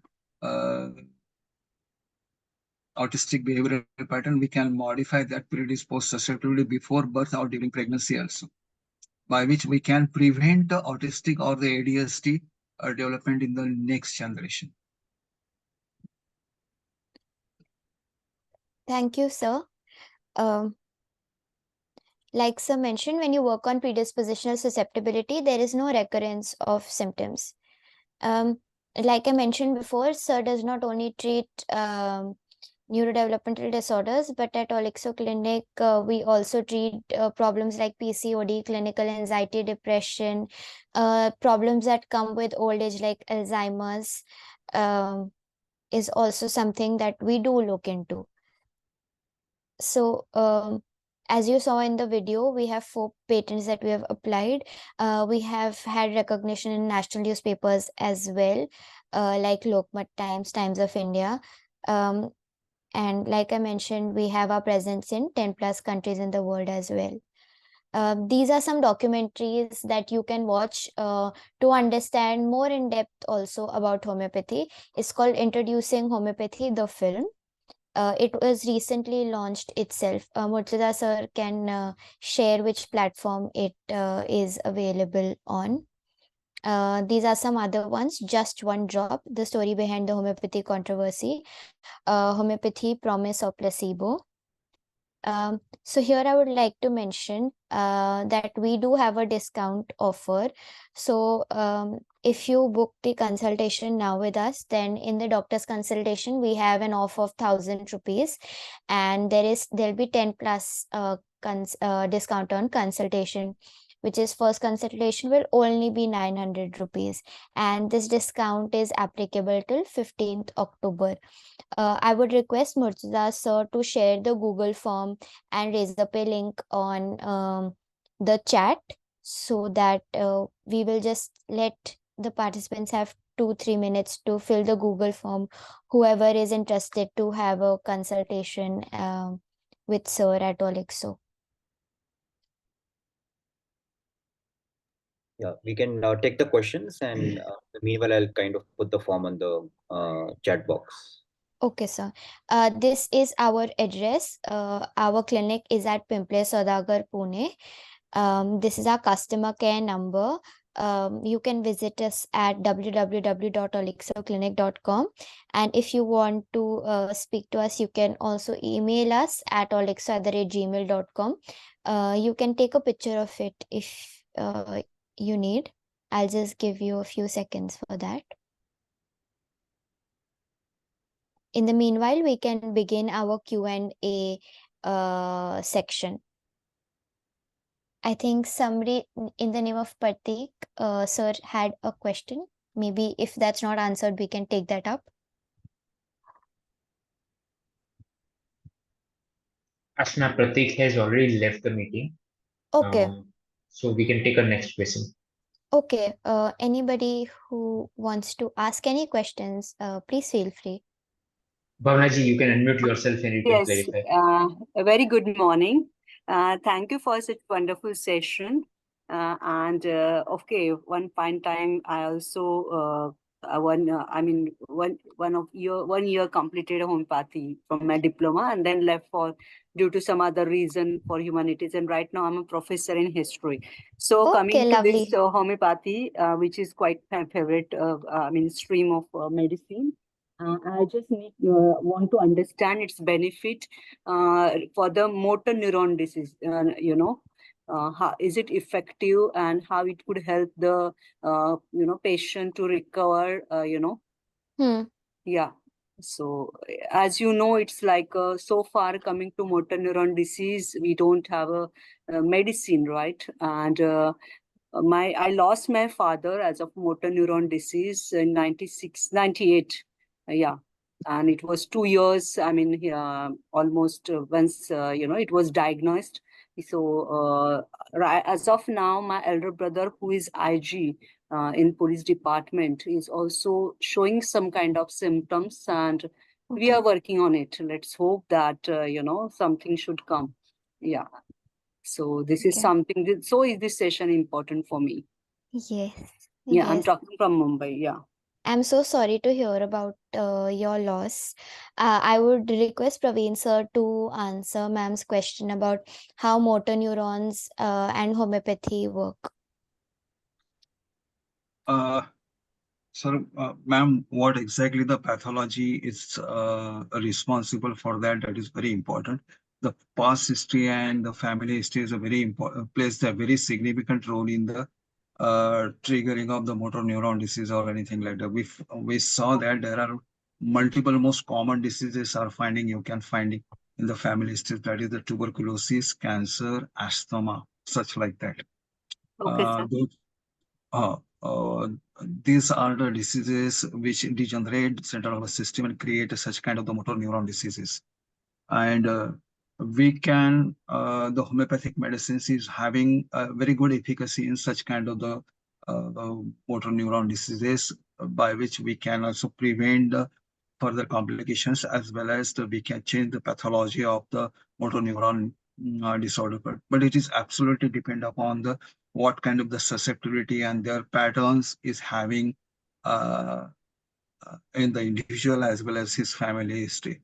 autistic behavioral pattern. We can modify that predisposed susceptibility before birth or during pregnancy also, by which we can prevent the autistic or the ADHD development in the next generation. Thank you, sir. Like sir mentioned, when you work on predispositional susceptibility, there is no recurrence of symptoms. Like I mentioned before, sir does not only treat neurodevelopmental disorders, but at Olixo Clinic, we also treat problems like PCOD, clinical anxiety, depression, problems that come with old age like Alzheimer's, is also something that we do look into. So as you saw in the video, we have 4 patents that we have applied. We have had recognition in national newspapers as well, like Lokmat Times, Times of India. And like I mentioned, we have our presence in 10 plus countries in the world as well. These are some documentaries that you can watch to understand more in depth also about homeopathy. It's called Introducing Homeopathy, the film. It was recently launched itself. Murtaza sir can share which platform it is available on. These are some other ones. Just One Drop, the story behind the homeopathy controversy, homeopathy, promise or placebo. So here I would like to mention that we do have a discount offer. So if you book the consultation now with us, then in the doctor's consultation, we have an offer of 1,000 rupees, and there'll be 10 plus discount on consultation, which is first consultation will only be 900 rupees. And this discount is applicable till 15th October. I would request Murtaza sir to share the Google form and raise up a link on the chat, so that we will just let the participants have 2-3 minutes to fill the Google form, whoever is interested to have a consultation with sir at Olixo. Yeah, we can take the questions, and meanwhile, I'll kind of put the form on the chat box. Okay, sir. This is our address. Our clinic is at Pimple Saudagar, Pune. This is our customer care number. You can visit us at www.olixoclinic.com. And if you want to speak to us, you can also email us at olixo@gmail.com. You can take a picture of it if you need. I'll just give you a few seconds for that. In the meanwhile, we can begin our Q&A section. I think somebody in the name of Pratik, sir, had a question. Maybe if that's not answered, we can take that up. Ashna, Pratik has already left the meeting. Okay. So we can take our next question. Okay. Anybody who wants to ask any questions, please feel free. Bhavnaji, you can unmute yourself and you can Yes, clarify. a very good morning. Thank you for such wonderful session. Okay, one fine time I also one year completed homeopathy from my diploma and then left for due to some other reason for humanities, and right now I'm a professor in history. So Okay, coming to this lovely. homeopathy, which is quite my favorite stream of medicine. I just want to understand its benefit for the motor neuron disease. How is it effective, and how it could help the patient to recover. Yeah. So as you know, it's like so far coming to motor neuron disease, we don't have a medicine, right? And I lost my father as of motor neuron disease in 96, 98. Yeah. And it was 2 years. Almost once, it was diagnosed. So as of now, my elder brother, who is IG in police department, is also showing some kind of symptoms, and we are working on it. Let's hope that, something should come. Yeah. So this is Okay. something that, so is this session important for me? Yes. Yeah, I'm Yes. talking from Mumbai. Yeah. I'm so sorry to hear about your loss. I would request Praveen sir to answer ma'am's question about how motor neurons and homeopathy work. Sir, ma'am, what exactly the pathology is responsible for that? That is very important. The past history and the family history is a very important plays a very significant role in the triggering of the motor neuron disease or anything like that. We saw that there are multiple most common diseases are finding you can find it in the family history. That is the tuberculosis, cancer, asthma, such like that. Okay, sir. Uh, uh, these are the diseases which degenerate central nervous system and create such kind of the motor neuron diseases. And we can, the homeopathic medicines is having a very good efficacy in such kind of the motor neuron diseases, by which we can also prevent the further complications, as well as we can change the pathology of the motor neuron disorder. But it is absolutely depend upon the what kind of the susceptibility and their patterns is having uh, in the individual as well as his family history.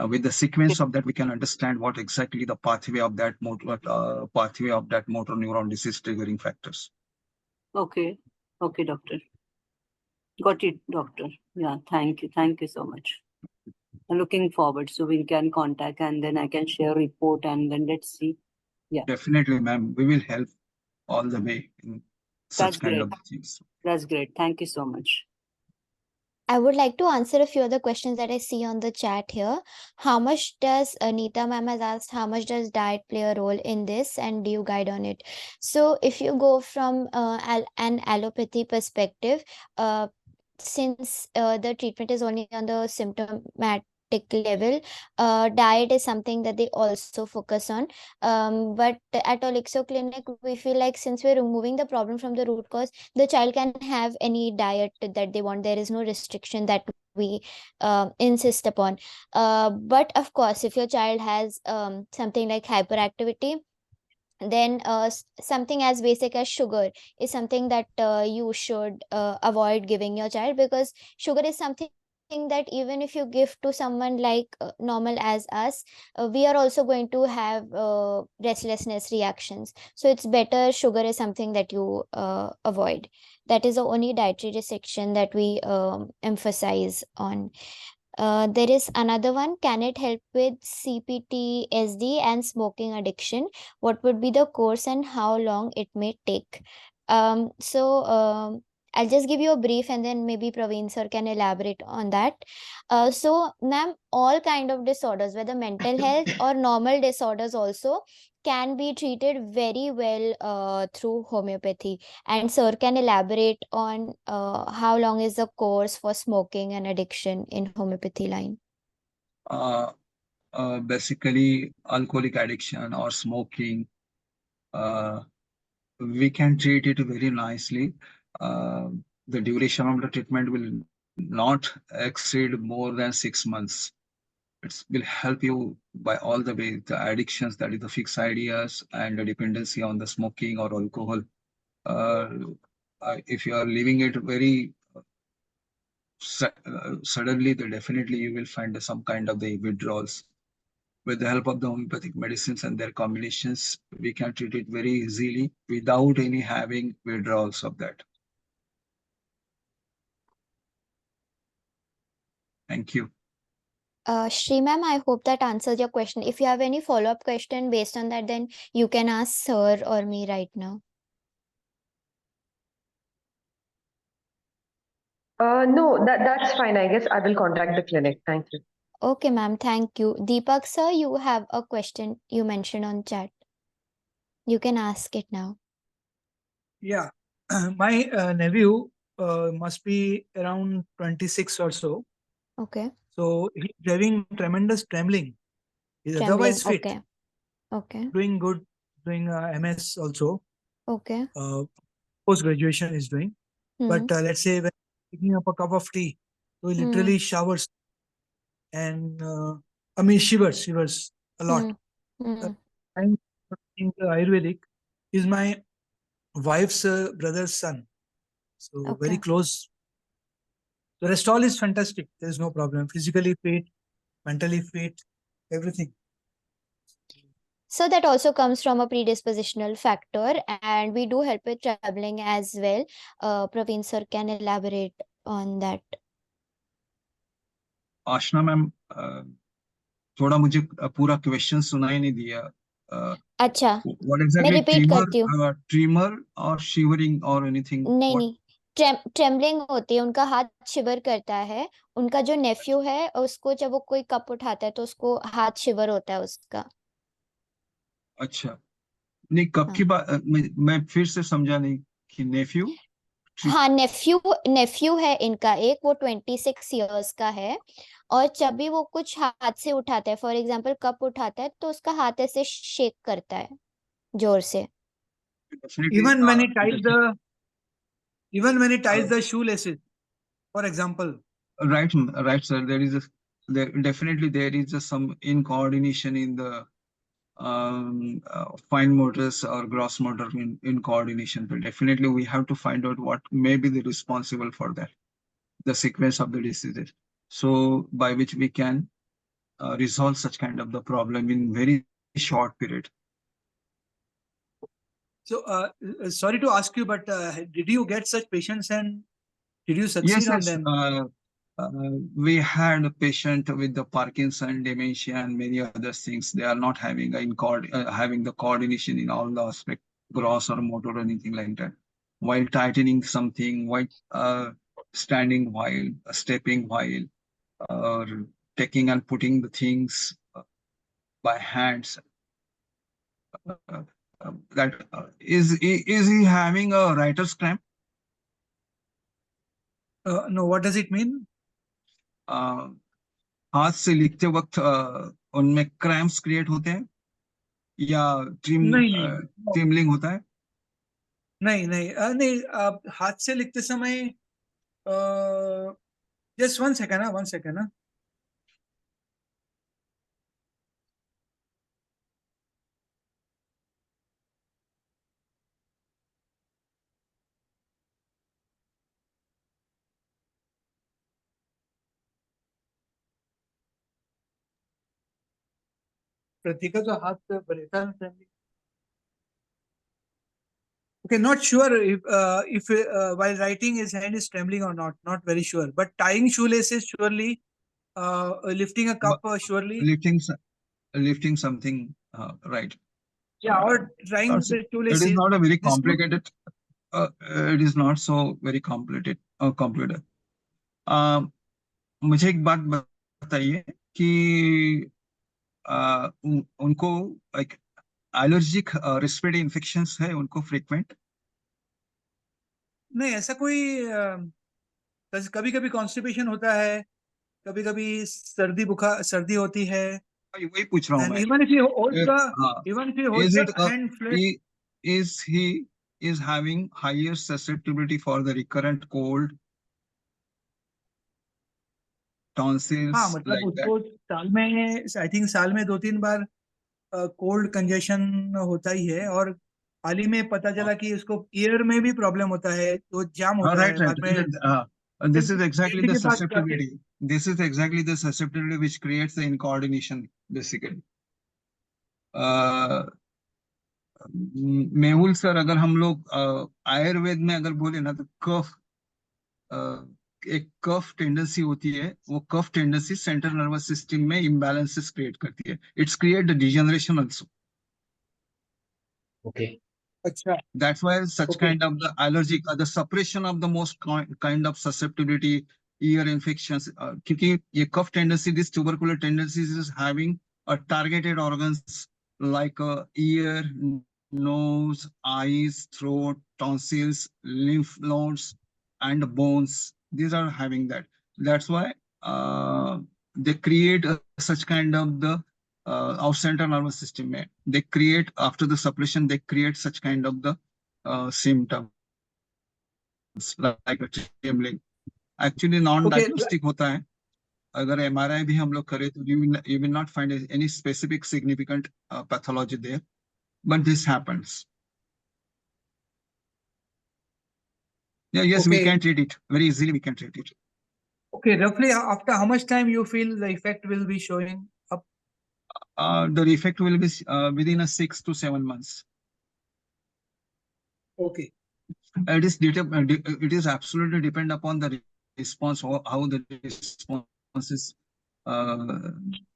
With the sequence of that, we can understand what exactly the pathway of that motor neuron disease triggering factors. Okay. Okay, doctor. Got it, doctor. Yeah, thank you. Thank you so much. I'm looking forward, so we can contact and then I can share report and then let's see. Yeah. Definitely, ma'am. We will help all the way in such That's kind great. of things. That's great. Thank you so much. I would like to answer a few other questions that I see on the chat here. How much does Anita ma'am has asked, how much does diet play a role in this, and do you guide on it? So if you go from an allopathy perspective, since the treatment is only on the symptomatic level, diet is something that they also focus on. But at Olixo Clinic, we feel like since we're removing the problem from the root cause, the child can have any diet that they want. There is no restriction that we insist upon. But of course, if your child has something like hyperactivity, then something as basic as sugar is something that you should avoid giving your child, because sugar is something that even if you give to someone like normal as us, we are also going to have restlessness reactions. So it's better sugar is something that you avoid. That is the only dietary restriction that we emphasize on. There is another one. Can it help with CPTSD and smoking addiction? What would be the course and how long it may take? I'll just give you a brief and then maybe Praveen sir can elaborate on that. So, ma'am, all kind of disorders, whether mental health or normal disorders also, can be treated very well through homeopathy. And sir can elaborate on how long is the course for smoking and addiction in homeopathy line? Basically, alcoholic addiction or smoking, we can treat it very nicely. Uh, the duration of the treatment will not exceed more than 6 months. It will help you by all the way, the addictions, that is the fixed ideas and the dependency on the smoking or alcohol. Uh, if you are leaving it very suddenly, then definitely you will find some kind of the withdrawals. With the help of the homeopathic medicines and their combinations, we can treat it very easily without any having withdrawals of that. Thank you. Shri ma'am, I hope that answers your question. If you have any follow-up question based on that, then you can ask sir or me right now. No, that's fine. I guess I will contact the clinic. Thank you. Okay, ma'am. Thank you. Deepak sir, you have a question you mentioned on chat. You can ask it now. Yeah, my nephew must be around 26 or so. Okay. So he's having tremendous trembling. He's Trembling. otherwise fit, Okay. Okay. doing good, doing MS also. Okay. Post graduation is doing. But let's say when picking up a cup of tea, so he literally showers and I mean shivers a lot. I'm in the Ayurvedic. He's my wife's brother's son, so very close. The rest all is fantastic. There's no problem. Physically fit, mentally fit, everything. So that also comes from a predispositional factor, and we do help with traveling as well. Praveen sir can elaborate on that. Aashna ma'am, थोड़ा मुझे पूरा question सुनाई नहीं दिया. अच्छा, What मैं exactly repeat करती हूँ. tremor or shivering or anything? नहीं, ट्रेम्बलिंग होती है, उनका हाथ शिवर करता है. उनका जो नेफ्यू है उसको जब वो कोई कप उठाता है तो उसको हाथ शिवर होता है उसका. अच्छा, नहीं कब की बात, मैं फिर से समझा नहीं कि नेफ्यू. हाँ, नेफ्यू है इनका एक, वो 26 इयर्स का है, और जब भी वो कुछ हाथ से उठाता है, फॉर एग्जांपल कप उठाता है, तो उसका हाथ ऐसे शेक करता है जोर से. Even when he ties the shoelaces, for example. Right, sir. Definitely there is some incoordination in the fine motors or gross motor in coordination. But definitely we have to find out what may be the responsible for that, the sequence of the diseases. So by which we can resolve such kind of the problem in very short period. So sorry to ask you, but did you get such patients and did you succeed on them? We had a patient with the Parkinson, dementia, and many other things. They are not having having the coordination in all the aspects, gross or motor or anything like that. While tightening something, while standing while, stepping while, or taking and putting the things by hands. Is he having a writer's cramp? No, what does it mean? हाथ से लिखते वक्त उनमें cramps create होते हैं या trembling होता है? नहीं, आप हाथ से लिखते समय जस्ट वन सेकंड ना. प्रतीका जो हाथ बरेता है. Okay, not sure if while writing his hand is trembling or not. Not very sure. But tying shoelaces surely, lifting a cup surely. Lifting something, right? Yeah, or trying the shoelaces. It is not a very complicated. It is not so very complicated. Complicated. मुझे एक बात बताइए कि उनको like allergic respiratory infections है उनको frequent? नहीं, ऐसा कोई कभी कभी कॉन्स्टिपेशन होता है, कभी कभी सर्दी होती है। वही पूछ रहा हूँ And मैं। even if he holds If, even if he holds is the it a, hand flat, is having higher susceptibility for the recurrent cold, tonsils, हाँ, मतलब like that? उसको साल में, आई थिंक साल में 2-3 बार कोल्ड कंजेशन होता ही है। और हाल ही में पता चला कि उसको ईयर में भी प्रॉब्लम होता है, तो जाम होता है Right. बाद में। This is exactly किसी the के पास जाके, susceptibility. This is exactly the susceptibility which creates the incoordination, basically. Mehul sir, अगर हम लोग आयुर्वेद में अगर बोले ना, तो कफ, एक कफ टेंडेंसी होती है। वो कफ टेंडेंसी सेंट्रल नर्वस सिस्टम में इम्बैलेंसेस क्रिएट करती है। It's create the degeneration also. Okay. अच्छा, That's why such Okay. kind of the allergic, the suppression of the most kind of susceptibility, ear infections, क्योंकि ये cough tendency, this tubercular tendencies is having a targeted organs like ear, nose, eyes, throat, tonsils, lymph nodes, and bones. These are having that. That's why they create such kind of the our central nervous system में they create, after the suppression, they create such kind of the symptoms like a trembling. Actually non Okay. diagnostic होता है। अगर MRI भी हम लोग करें तो you will not find any specific significant pathology there, but this happens. Yeah, yes, we Okay. can treat it very easily. We can treat it. Okay, roughly after how much time you feel the effect will be showing up? The effect will be within a 6 to 7 months. Okay. It is absolutely depend upon the response, how the response is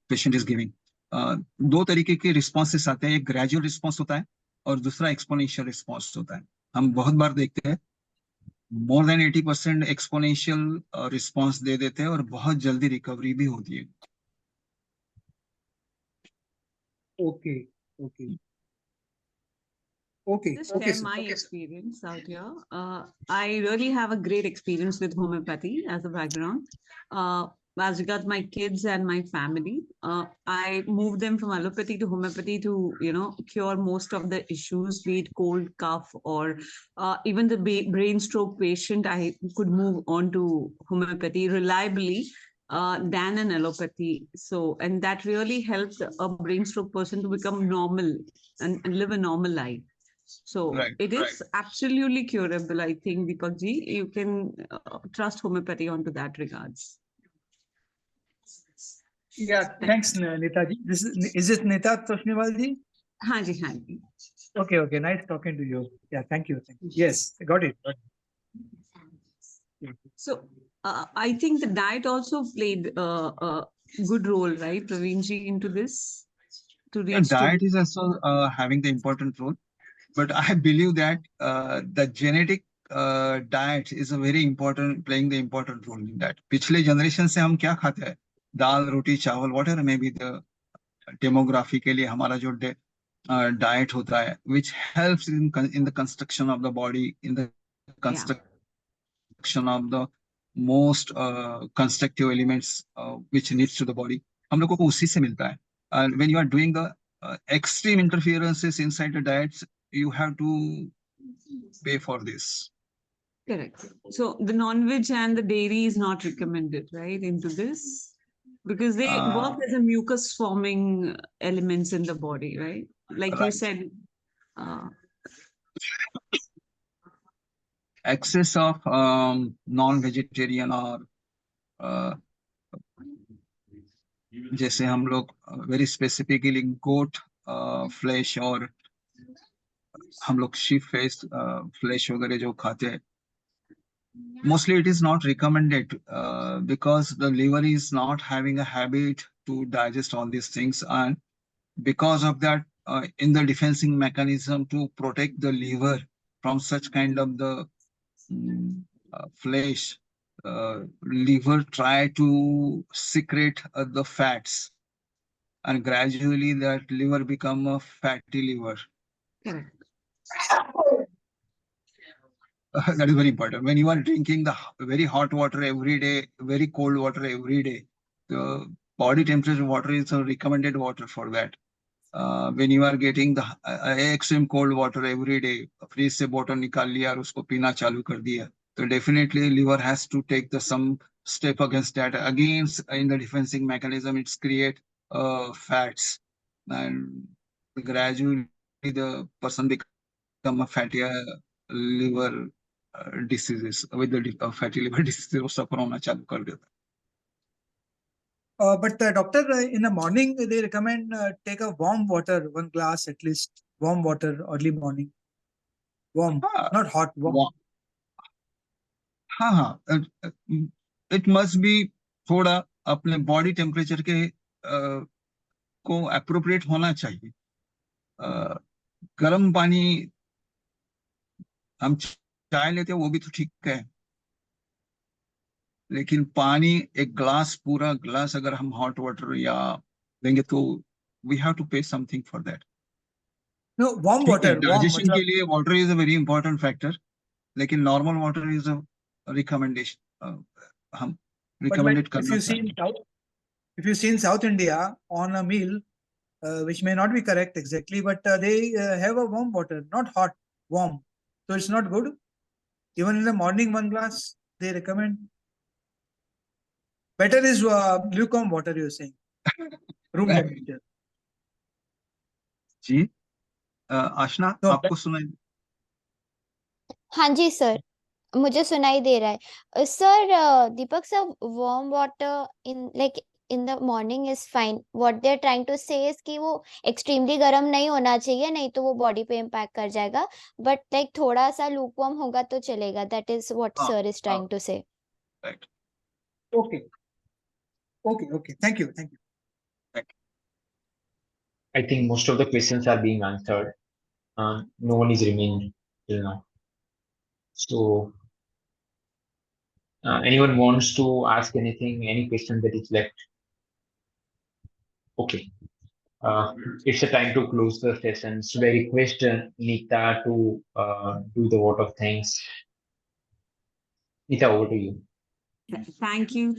patient is giving. दो तरीके के responses आते हैं, एक gradual response होता है और दूसरा एक्सपोनेंशियल रिस्पॉन्स होता है। हम बहुत बार देखते हैं मोर देन 80% एक्सपोनेंशियल रिस्पॉन्स दे देते हैं और बहुत जल्दी रिकवरी भी होती है। Okay. Just share my experience out here. I really have a great experience with homeopathy as a background. As regards my kids and my family, I moved them from allopathy to homeopathy to, cure most of the issues, be it cold, cough, or even the brain stroke patient. I could move on to homeopathy reliably than an allopathy. So, and that really helped a brain stroke person to become normal and live a normal life. So it is absolutely curable. I think, Deepak ji, you can trust homeopathy onto that regards. Yeah, thanks, Netaji. Is it Neta Toshniwal ji? हाँ जी, हाँ जी. Okay, nice talking to you. Yeah, thank you. Yes, I got it. So I think the diet also played a good role, right, Praveen ji, into this? Diet is also having the important role, but I believe that the genetic diet is a very important, playing the important role in that. पिछले generation से हम क्या खाते हैं? दाल, रोटी, चावल, whatever may be the demography के लिए हमारा जो diet होता है, which helps in the construction of the body, in the construction of the most constructive elements which needs to the body. हम लोगों को उसी से मिलता है. And when you are doing the extreme interferences inside the diets, you have to pay for this. Correct. So the non-veg and the dairy is not recommended, right, into this? Because they work as a mucus forming elements in the body, right? Like you said. Excess of non-vegetarian or जैसे हम लोग very specifically goat flesh और हम लोग sheep flesh वगैरह जो खाते हैं, mostly it is not recommended because the liver is not having a habit to digest all these things, and because of that in the defensing mechanism to protect the liver from such kind of the flesh, liver try to secrete the fats and gradually that liver become a fatty liver. Correct. That is very important. When you are drinking the very hot water every day, very cold water every day, the body temperature water is a recommended water for that. When you are getting the extreme cold water every day, fridge से bottle निकाल लिया और उसको पीना चालू कर दिया, so definitely liver has to take the some step against that. Against in the defensive mechanism, it's create fats, and gradually the person become a fatty liver diseases. With the fatty liver diseases वो suffer होना चालू कर देता. But doctor, in the morning they recommend take a warm water, 1 glass at least, warm water early morning. Warm, not hot, warm. हाँ, it must be थोड़ा अपने body temperature के को appropriate होना चाहिए. गर्म पानी हम चाय लेते हैं वो भी तो ठीक है, लेकिन पानी एक ग्लास, पूरा ग्लास अगर हम हॉट वाटर या लेंगे तो we have to pay something for that. No, warm water, warm. Digestion के लिए water is a very important factor, लेकिन normal water is a recommendation. हम recommended But like, if you see in South India on a meal, which may not be correct exactly, but they have a warm water, not hot, warm. So it's not good. Even in the morning, 1 glass they recommend. Better is lukewarm water, you're saying. Room temperature. जी, आशना आपको सुनाई? हाँ जी sir, मुझे सुनाई दे रहा है sir. Deepak sir, warm water in the morning is fine. What they're trying to say is कि वो extremely गर्म नहीं होना चाहिए, नहीं तो वो body पे impact कर जाएगा. But like थोड़ा सा lukewarm होगा तो चलेगा. That is what sir is trying to say. Right. Okay. Thank you. I think most of the questions are being answered. No one is remaining till now. So, anyone wants to ask anything, any question that is left? Okay. It's a time to close the session. So I request Nita to do the vote of thanks. Nita, over to you. Thank you,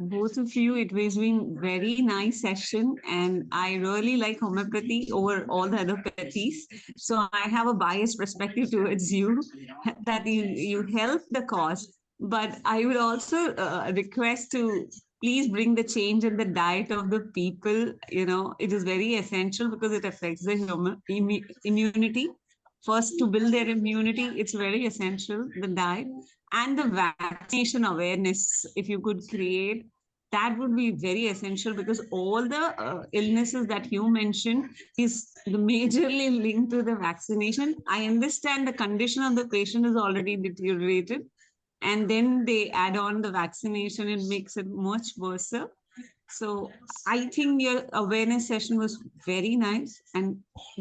both of you. It was been very nice session, and I really like homeopathy over all the other pathies. So I have a biased perspective towards you, that you help the cause. But I would also request to please bring the change in the diet of the people. You know, it is very essential because it affects the immunity. First, to build their immunity, it's very essential, the diet. And the vaccination awareness, if you could create, that would be very essential, because all the illnesses that you mentioned is majorly linked to the vaccination. I understand the condition of the patient is already deteriorated, and then they add on the vaccination, it makes it much worse. So I think your awareness session was very nice and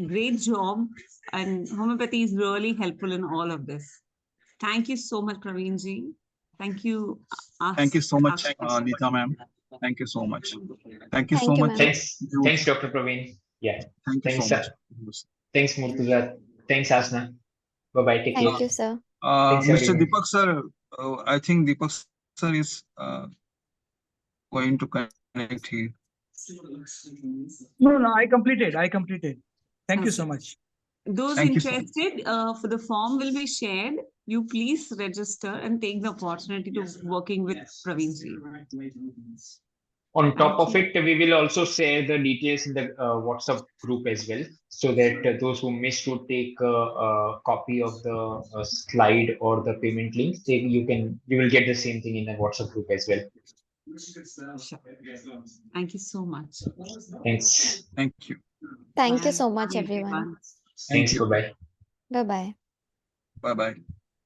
great job. And homeopathy is really helpful in all of this. Thank you so much, Praveen ji. Thank you. Thank you so much, Nita ma'am. Thank you so much. Thank you so much. Thanks, Dr. Praveen. Yeah. Thank you so much. Thanks, Murtuza. Thanks, Asna. Bye-bye. Take care. Thank you, sir. Mr. Deepak sir, I think Deepak sir is going to connect here. No, I completed. Thank you so much. Those interested, for the form will be shared. You please register and take the opportunity to working with Praveen ji. On top of it, we will also share the details in the WhatsApp group as well, so that those who missed to take a copy of the slide or the payment link, you will get the same thing in the WhatsApp group as well. Thank you so much. Thanks. Thank you. Thank you so much, everyone. Thanks. Bye-bye. Bye-bye. Bye-bye.